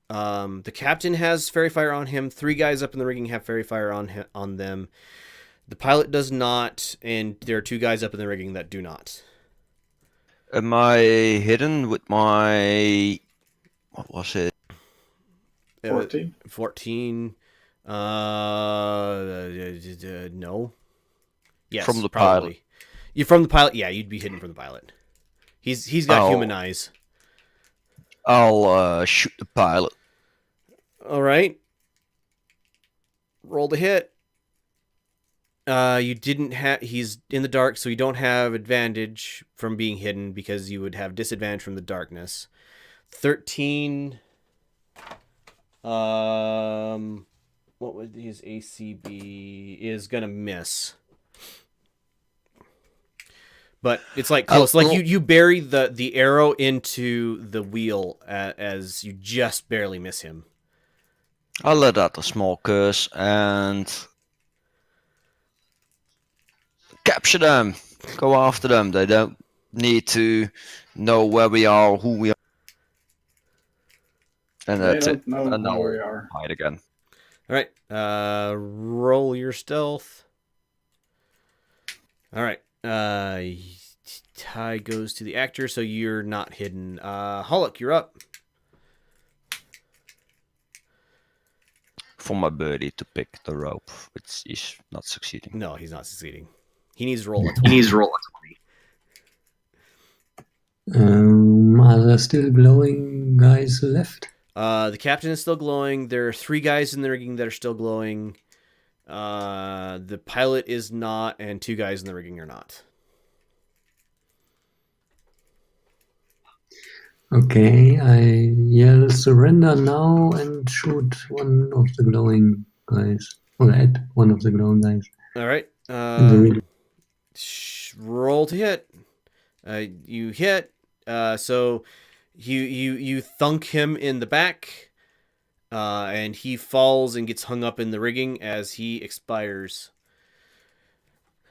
the captain has fairy fire on him. 3 guys up in the rigging have fairy fire on them. The pilot does not, and there are 2 guys up in the rigging that do not. Am I hidden with my... What was it? 14? 14. No. Yes, From the probably. pilot. You're from the pilot? Yeah, you'd be hidden from the pilot. He's got human eyes. I'll shoot the pilot. All right. Roll the hit. You didn't have. He's in the dark, so you don't have advantage from being hidden because you would have disadvantage from the darkness. 13. What would his AC be? Is gonna miss. But it's like close. Like you bury the arrow into the wheel as you just barely miss him. I'll let out a small curse and capture them. Go after them. They don't need to know where we are or who we are. And They that's don't it. know And where I'll we are. hide again. All right. Roll your stealth. All right. Tie goes to the actor, so you're not hidden. Hollock, you're up. For my birdie to pick the rope, which is not succeeding. No, he's not succeeding. He needs to roll a 20. Are there still glowing guys left? The captain is still glowing. There are 3 guys in the rigging that are still glowing. The pilot is not, and 2 guys in the rigging are not. Okay, I yell surrender now and shoot one of the glowing guys. Or at one of the glowing guys. All right. In the rigging. Roll to hit. You hit. So you thunk him in the back, and he falls and gets hung up in the rigging as he expires.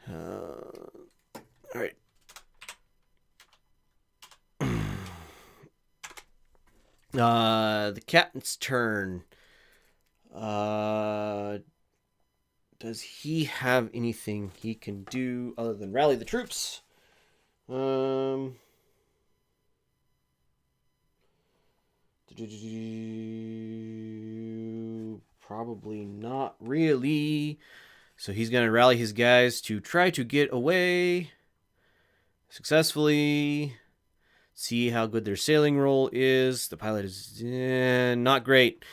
All right. The captain's turn. Does he have anything he can do other than rally the troops? Probably not really. So he's going to rally his guys to try to get away successfully. See how good their sailing roll is. The pilot is not great.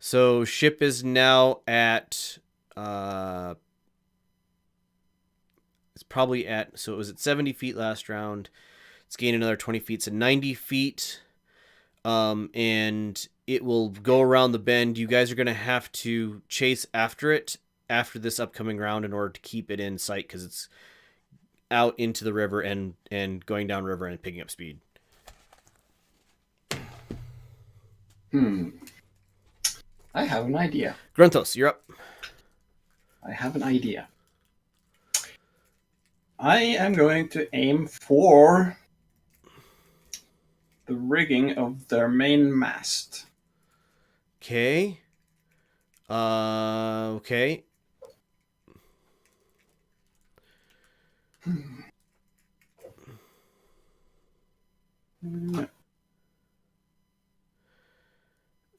So ship is now at it's probably at, so it was at 70 feet last round. It's gained another 20 feet, so 90 feet. And it will go around the bend. You guys are going to have to chase after it after this upcoming round in order to keep it in sight, because it's out into the river and going down river and picking up speed. I have an idea. Grunthos, you're up. I have an idea. I am going to aim for the rigging of their main mast. Okay. Okay.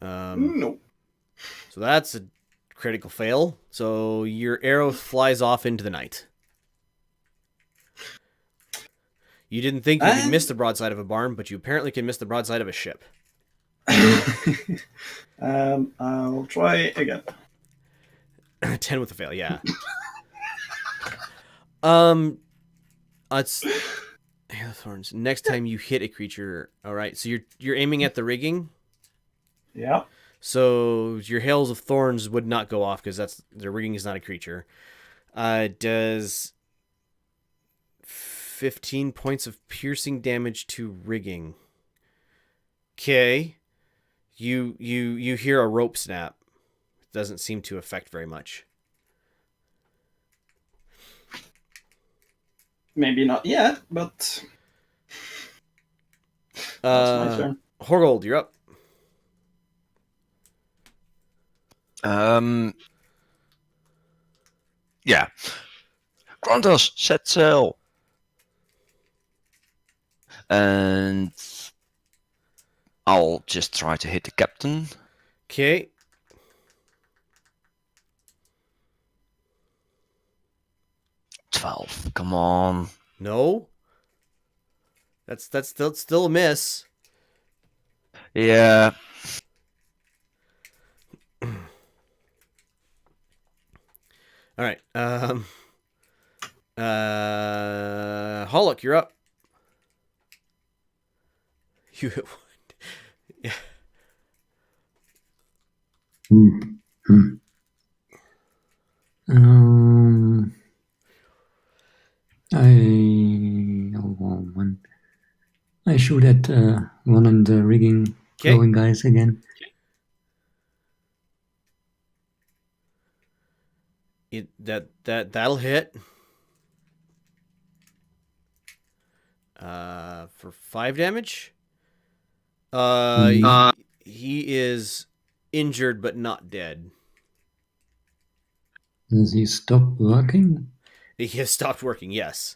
No. So that's a critical fail. So your arrow flies off into the night. You didn't think you could miss the broadside of a barn, but you apparently can miss the broadside of a ship. I'll try again. 10 with a fail, yeah. It's Hail of Thorns. Next time you hit a creature, all right. So you're aiming at the rigging. Yeah. So your Hails of Thorns would not go off because the rigging is not a creature. Does 15 points of piercing damage to rigging. Okay. You hear a rope snap. It doesn't seem to affect very much. Maybe not yet, but that's my turn. Horgold, you're up. Yeah. Grantos, set sail. And I'll just try to hit the captain. Okay. $12. Come on. No. That's still a miss. Yeah. All right. Hollock, you're up. You hit one. Yeah. I shoot at one of the rigging glowing guys again. That'll hit. For 5 damage. He is injured but not dead. Does he stop working? He has stopped working, yes.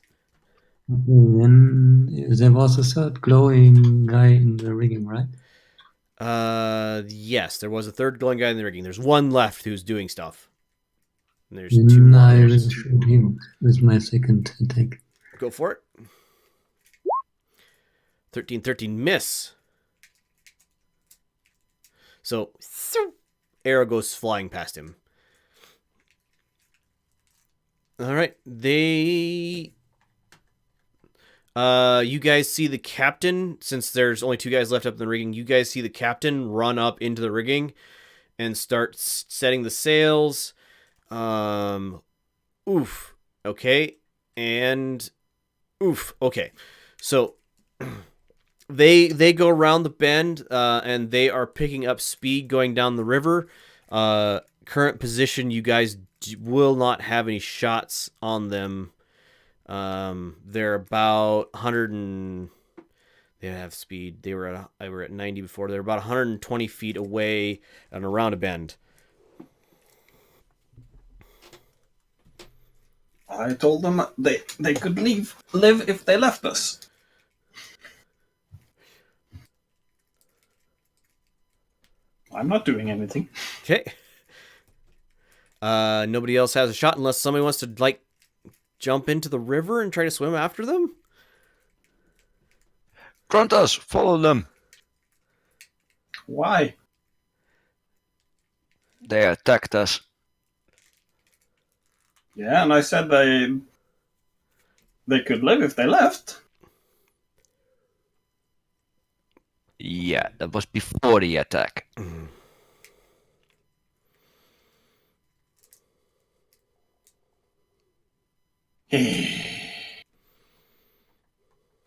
Then there was a third glowing guy in the rigging, right? Yes, there was a third glowing guy in the rigging. There's one left who's doing stuff. And there's 2 more. I will shoot him with my second attack. Go for it. 13-13 miss. So, arrow goes flying past him. All right, you guys see the captain, since there's only 2 guys left up in the rigging, you guys see the captain run up into the rigging and start setting the sails. Oof. Okay. And oof. Okay. So they go around the bend, and they are picking up speed going down the river. Current position, you guys will not have any shots on them. They're about 100 and they have speed. They were at 90 before. They're about 120 feet away and around a bend. I told them they could live if they left us. I'm not doing anything. Okay. Nobody else has a shot unless somebody wants to jump into the river and try to swim after them. Grantos, follow them. Why? They attacked us. Yeah, and I said they could live if they left. Yeah, that was before the attack.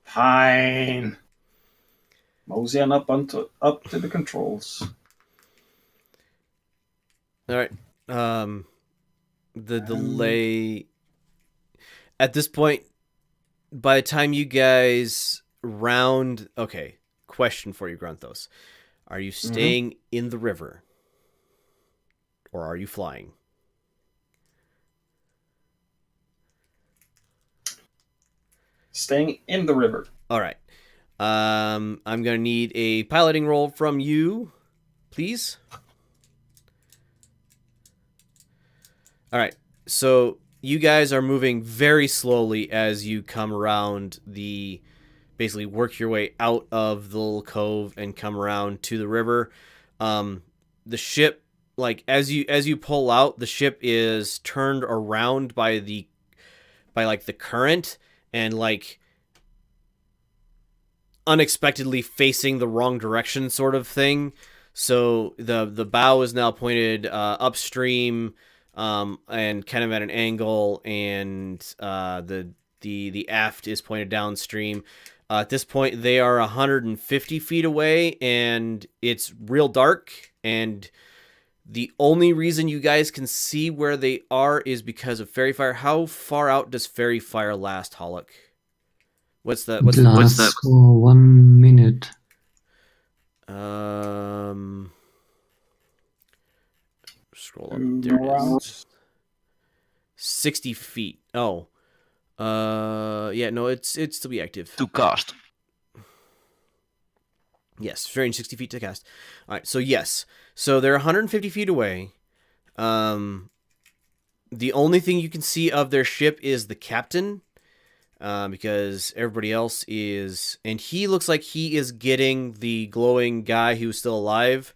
Fine. Moseying up to the controls. All right. The delay at this point, by the time you guys round, okay. Question for you, Grunthos: are you staying in the river, or are you flying? Staying in the river. All right. I'm gonna need a piloting roll from you, please. All right. So you guys are moving very slowly as you come around the, basically work your way out of the little cove and come around to the river. The ship, like as you pull out, the ship is turned around by the current and like unexpectedly facing the wrong direction, sort of thing. So the bow is now pointed upstream, and kind of at an angle, and the aft is pointed downstream. At this point, they are 150 feet away, and it's real dark. And the only reason you guys can see where they are is because of fairy fire. How far out does fairy fire last, Hollock? What's It lasts for 1 minute. Scroll up. There it Around. is. 60 feet. Oh. Yeah, no, it's to be active. To cast. Yes, range 60 feet to cast. All right, so yes. So they're 150 feet away. The only thing you can see of their ship is the captain, because everybody else is... And he looks like he is getting the glowing guy who's still alive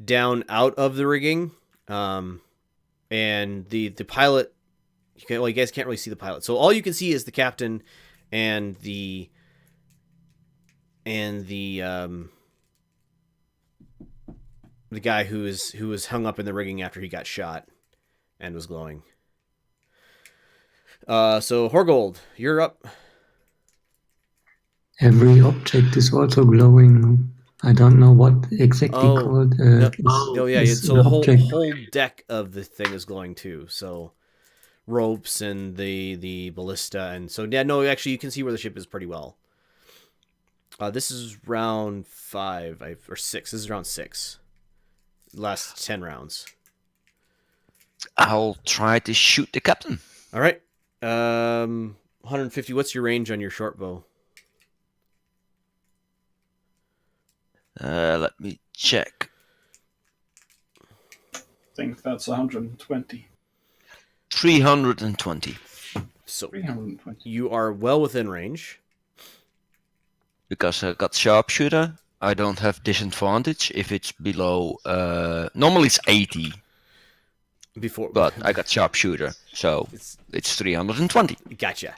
down out of the rigging. And the pilot... you guys can't really see the pilot. So all you can see is the captain and the guy who was hung up in the rigging after he got shot and was glowing. So Horgold, you're up. Every object is also glowing. I don't know what exactly called. Yeah. is So the whole object. deck of the thing is glowing too. So ropes and the ballista, and so yeah, no, actually you can see where the ship is pretty well. This is round 5 or 6. This is round 6. Last 10 rounds. I'll try to shoot the captain. All right. 150. What's your range on your short bow? Let me check. I think that's 120. 320. So 320. you are well within range. Because I got sharpshooter, I don't have disadvantage if it's below. Normally it's 80, Before, but I got sharpshooter, so it's 320. Gotcha.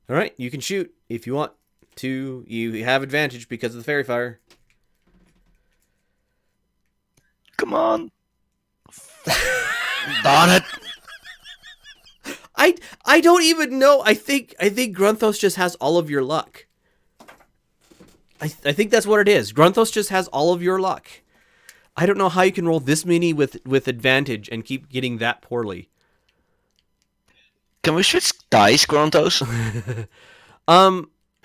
All right, you can shoot if you want to. You have advantage because of the fairy fire. Come on. Darn it. I don't even know. I think Grunthos just has all of your luck. I think that's what it is. Grunthos just has all of your luck. I don't know how you can roll this many with advantage and keep getting that poorly. Can we switch dice, Grontos?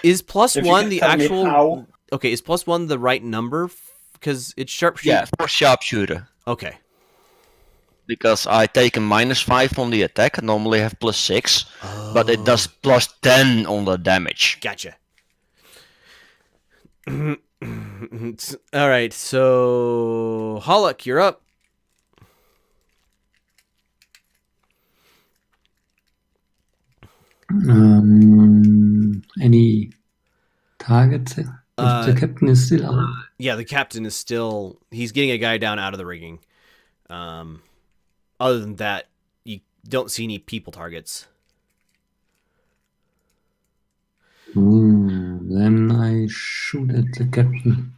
Is plus If you one can the tell me actual? how. Okay, is plus one the right number? Because it's sharpshooter. Yeah, for sharpshooter. Okay. Because I take a -5 on the attack. I normally have +6, but it does +10 on the damage. Gotcha. All right, so Hollock, you're up. Any targets? The captain is still out. Yeah, the captain is still... He's getting a guy down out of the rigging. Other than that, you don't see any people targets. Then I shoot at the captain.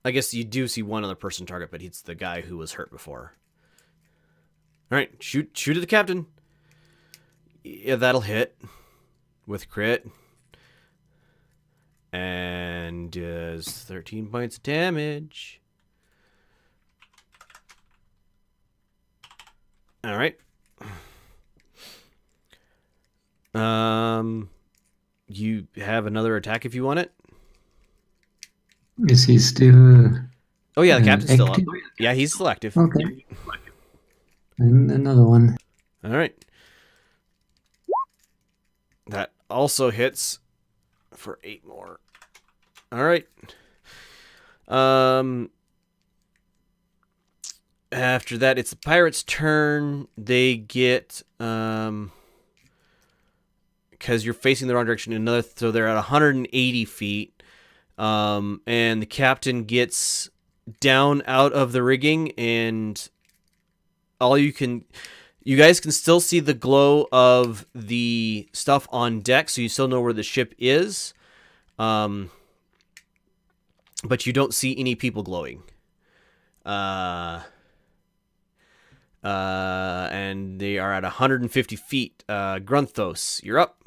I guess you do see one other person target, but it's the guy who was hurt before. All right, shoot at the captain. Yeah, that'll hit with crit. And does 13 points of damage. All right. You have another attack if you want it. Is he still? Oh yeah, the captain's still up. active? Yeah, he's still active. Okay. And another one. All right. That also hits for 8 more. All right. After that, it's the pirates' turn. They get because you're facing the wrong direction. So they're at 180 feet, and the captain gets down out of the rigging, and you guys can still see the glow of the stuff on deck, so you still know where the ship is, but you don't see any people glowing. And they are at 150 feet. Grunthos, you're up.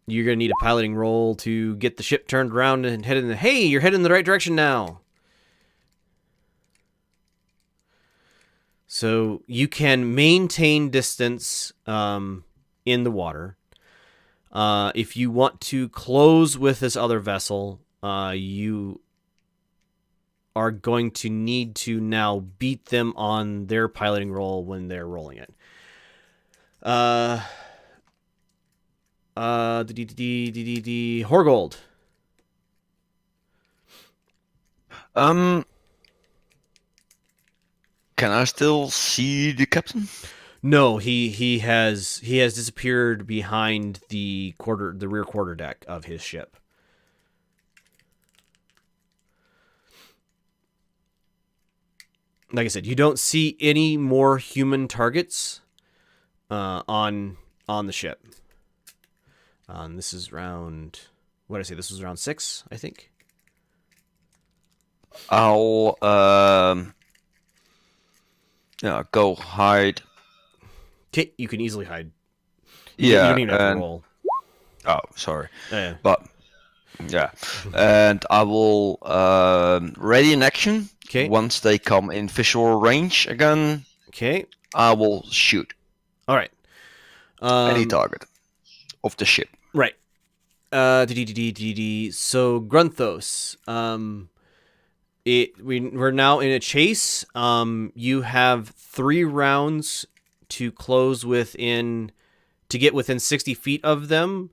You're going to need a piloting roll to get the ship turned around and head in the... Hey, you're heading in the right direction now. So you can maintain distance in the water. If you want to close with this other vessel, you are going to need to now beat them on their piloting roll when they're rolling it. Horgold. Can I still see the captain? No, he has disappeared behind the rear quarterdeck of his ship. Like I said, you don't see any more human targets on the ship. This is round... What did I say? This was round 6, I think. I'll go hide. Okay, you can easily hide. Yeah, you don't even have to roll. Oh, sorry. Yeah. But yeah, and I will ready in action. Okay. Once they come in visual range again, Okay. I will shoot All right. any target of the ship. Right. So Grunthos, we're now in a chase. You have 3 rounds to get within 60 feet of them,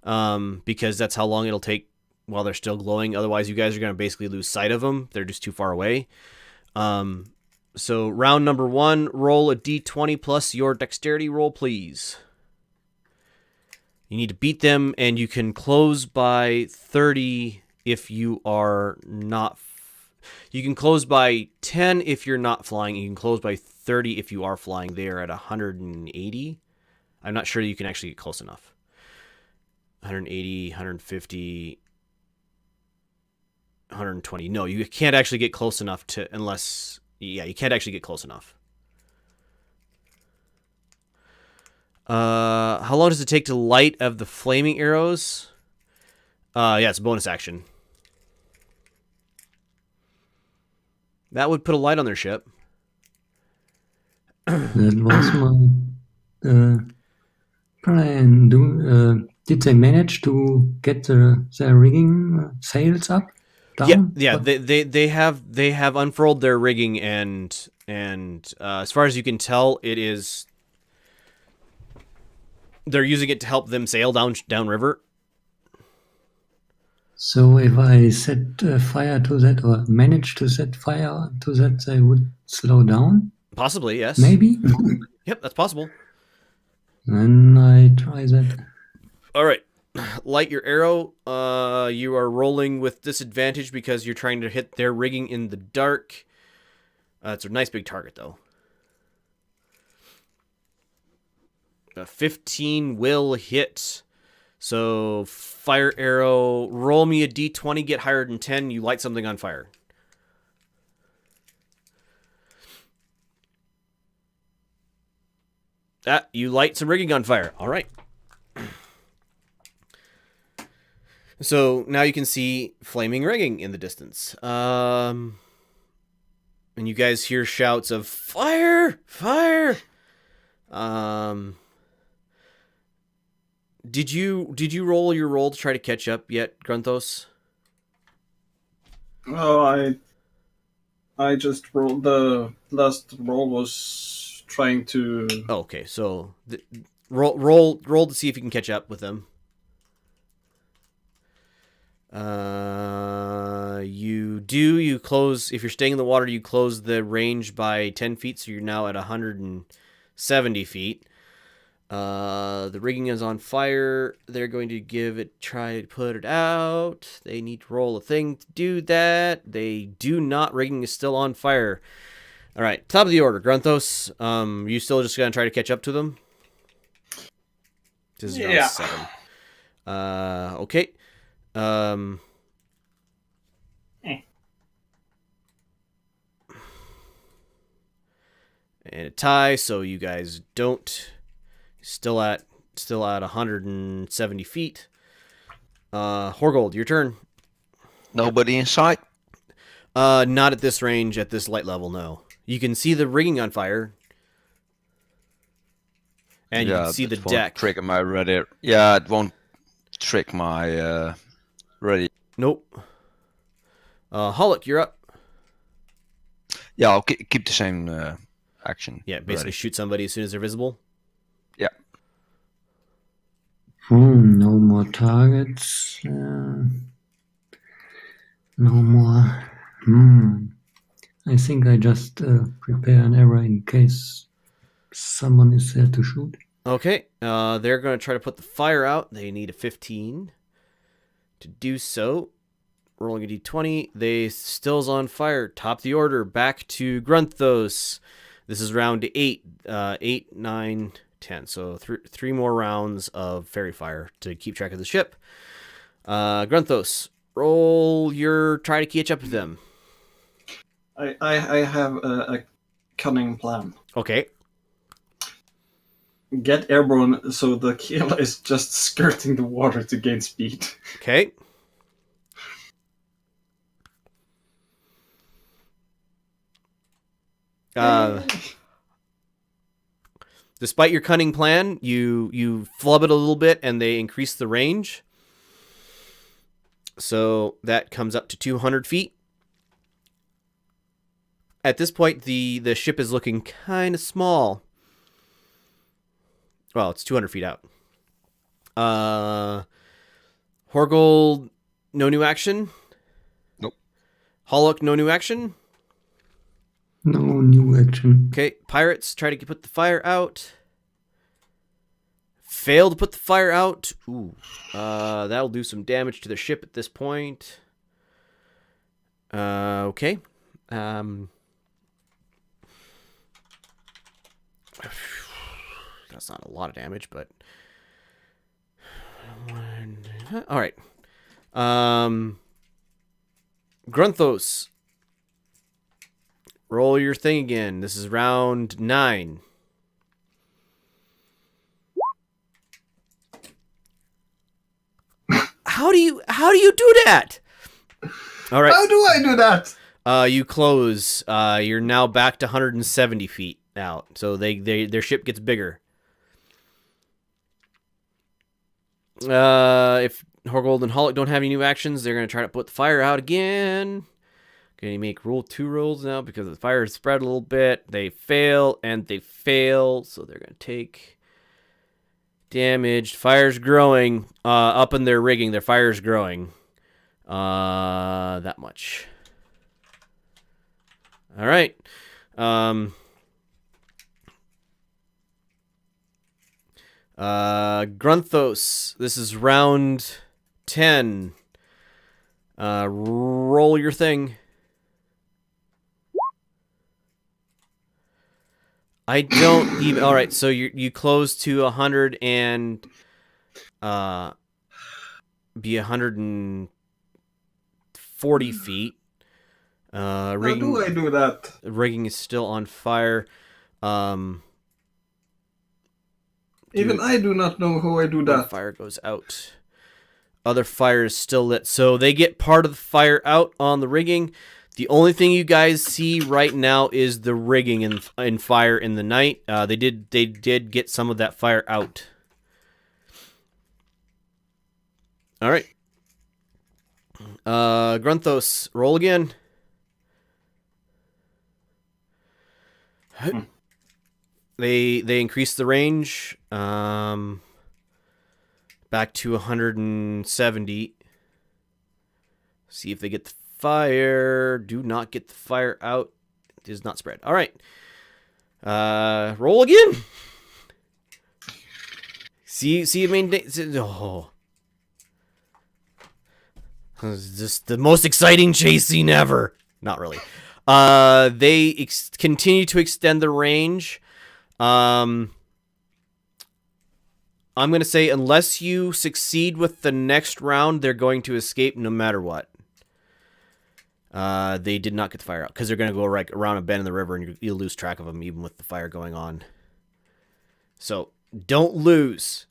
because that's how long it'll take while they're still glowing. Otherwise, you guys are going to basically lose sight of them. They're just too far away. So round number 1, roll a d20 plus your dexterity roll, please. You need to beat them, and you can close by 30 if you are not... You can close by 10 if you're not flying. You can close by 30 if you are flying. They are at 180. I'm not sure you can actually get close enough. 180, 150, 120. No, you can't actually get close enough to... Unless... Yeah, you can't actually get close enough. How long does it take to light of the flaming arrows? Yeah, it's a bonus action. That would put a light on their ship. That was my plan. Did they manage to get their rigging sails up? Down? Yeah. They have unfurled their rigging, and as far as you can tell, it is... They're using it to help them sail downriver. So if I set fire to that, or manage to set fire to that, they would slow down? Possibly, yes. Maybe? Yep, that's possible. Then I try that. All right. Light your arrow. You are rolling with disadvantage because you're trying to hit their rigging in the dark. It's a nice big target, though. 15 will hit. So, fire arrow. Roll me a d20, get higher than 10. You light something on fire. You light some rigging on fire. All right. So, now you can see flaming rigging in the distance. And you guys hear shouts of, fire! Fire! Did you roll your roll to try to catch up yet, Grunthos? Oh, I just rolled. The last roll was trying to... Oh, okay, so roll to see if you can catch up with them. You close, if you're staying in the water, you close the range by 10 feet, so you're now at 170 feet. The rigging is on fire. They're going to try to put it out. They need to roll a thing to do that. They do not. Rigging is still on fire. All right, top of the order, Grunthos. You still just gonna try to catch up to them? This is round 7. Okay. And a tie, so you guys don't. Still at 170 feet. Horgold, your turn. Nobody in sight. Not at this range, at this light level, no. You can see the rigging on fire. And you can see the deck. Trigger my ready. Yeah, it won't trick my ready. Nope. Hollick, you're up. Yeah, I'll keep the same action. Yeah, basically ready. shoot somebody as soon as they're visible. Yeah. No more targets. No more. I think I just prepare an arrow in case someone is there to shoot. Okay, they're going to try to put the fire out. They need a 15 to do so. Rolling a d20. They still's on fire. Top of the order. Back to Grunthos. This is round 8. 8, 9, 10. So three more rounds of fairy fire to keep track of the ship. Grunthos, try to catch up to them. I have a cunning plan. Okay. Get airborne so the keel is just skirting the water to gain speed. Okay. Despite your cunning plan, you flub it a little bit and they increase the range. So that comes up to 200 feet. At this point, the ship is looking kind of small. Well, it's 200 feet out. Horgold, no new action? Nope. Hollock, no new action? No new action. Okay, pirates, try to put the fire out. Fail to put the fire out. Ooh, that'll do some damage to the ship at this point. Okay. That's not a lot of damage, but... All right. Grunthos. Roll your thing again. This is round 9. How do you do that? All right. How do I do that? You close. You're now back to 170 feet out. So their ship gets bigger. If Horgold and Hollick don't have any new actions, they're going to try to put the fire out again. Going to make rule 2 rolls now because the fire is spread a little bit. They fail and they fail, so they're going to take damage. Fire's growing up in their rigging. Their fire's growing. That much. All right. Grunthos, this is round 10. Roll your thing. I don't even... All right, so you close to 100 and... be 140 feet. How Rigging, do I do that? rigging is still on fire. Even I do not know how I do One that. fire goes out. Other fire is still lit. So they get part of the fire out on the rigging. The only thing you guys see right now is the rigging in fire in the night. They did get some of that fire out. All right. Grunthos, roll again. They increase the range back to 170. See if they get the fire. Do not get the fire out. It does not spread. All right. Roll again. See it maintain. Oh. This is just the most exciting chase scene ever. Not really. They continue to extend the range. I'm going to say unless you succeed with the next round, they're going to escape no matter what. They did not get the fire out because they're going to go right around a bend in the river and you'll lose track of them even with the fire going on. So don't lose.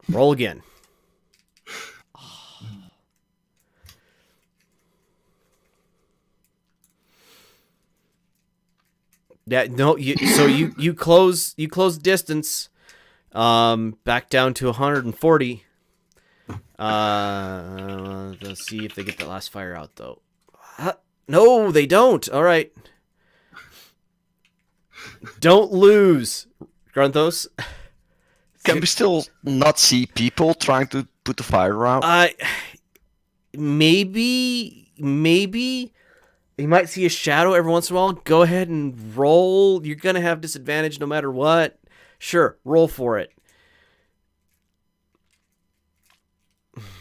Roll again. You close distance back down to 140. Let's see if they get the last fire out though. No, they don't. All right. Don't lose, Grunthos. Can we still not see people trying to put the fire out? Maybe you might see a shadow every once in a while. Go ahead and roll. You're gonna have disadvantage no matter what. Sure, roll for it.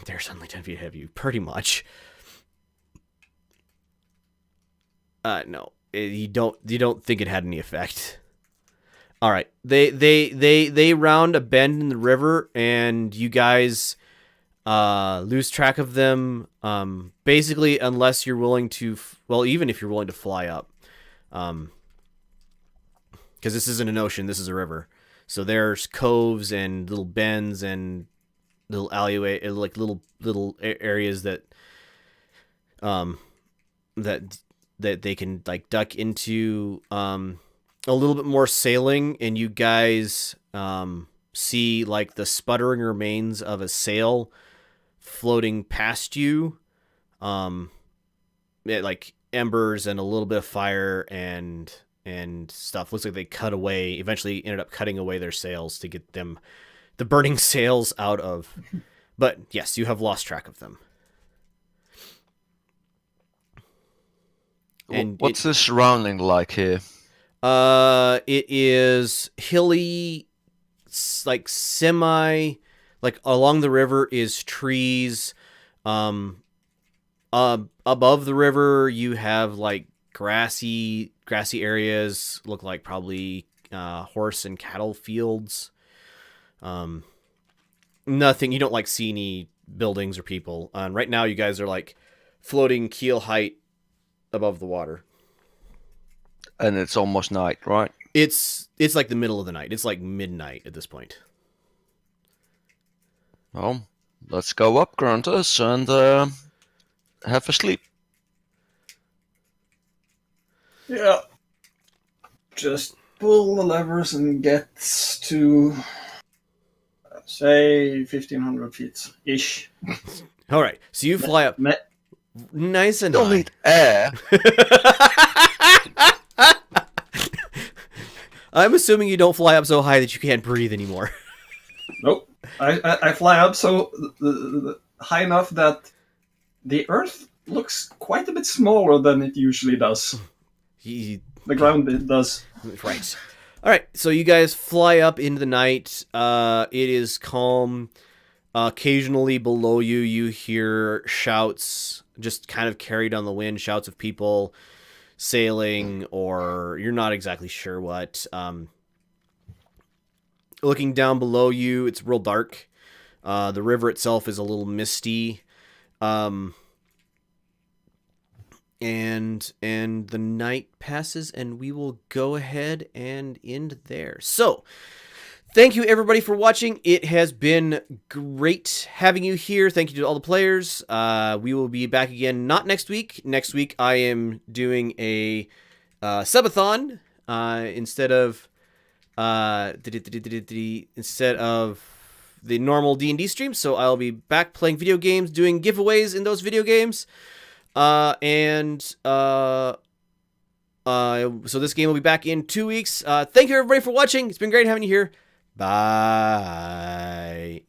They're suddenly 10 feet ahead of you, pretty much. No, you don't think it had any effect. All right, they round a bend in the river, and you guys lose track of them. Basically, unless you're willing to, even if you're willing to fly up, because this isn't an ocean, this is a river. So there's coves and little bends and little alleyway, like little areas that that they can like duck into. A little bit more sailing, and you guys see like the sputtering remains of a sail floating past you. Like embers and a little bit of fire and stuff. Looks like they eventually ended up cutting away their sails to get the burning sails out of. But yes, you have lost track of them. And what's the surrounding like here? It is hilly, like like along the river is trees. Above the river you have like grassy areas, look like probably horse and cattle fields. Nothing, you don't like see any buildings or people. Right now you guys are like floating keel height above the water. And it's almost night, right? It's like the middle of the night. It's like midnight at this point. Well, let's go up, Grunters, and have a sleep. Yeah. Just pull the levers and get to, say, 1,500 feet ish. All right, so you fly up nice and Don't high. need air. I'm assuming you don't fly up so high that you can't breathe anymore. Nope. I fly up so high enough that the Earth looks quite a bit smaller than it usually does. The ground does. Right. All right, so you guys fly up into the night. It is calm. Occasionally below you, you hear shouts, just kind of carried on the wind, shouts of people sailing, or you're not exactly sure what. Looking down below you, it's real dark. The river itself is a little misty. And the night passes, and we will go ahead and end there. So, thank you everybody for watching. It has been great having you here. Thank you to all the players. We will be back again, not next week. Next week I am doing a subathon instead of the normal D&D stream. So I'll be back playing video games, doing giveaways in those video games. So this game will be back in 2 weeks. Thank you everybody for watching. It's been great having you here. Bye.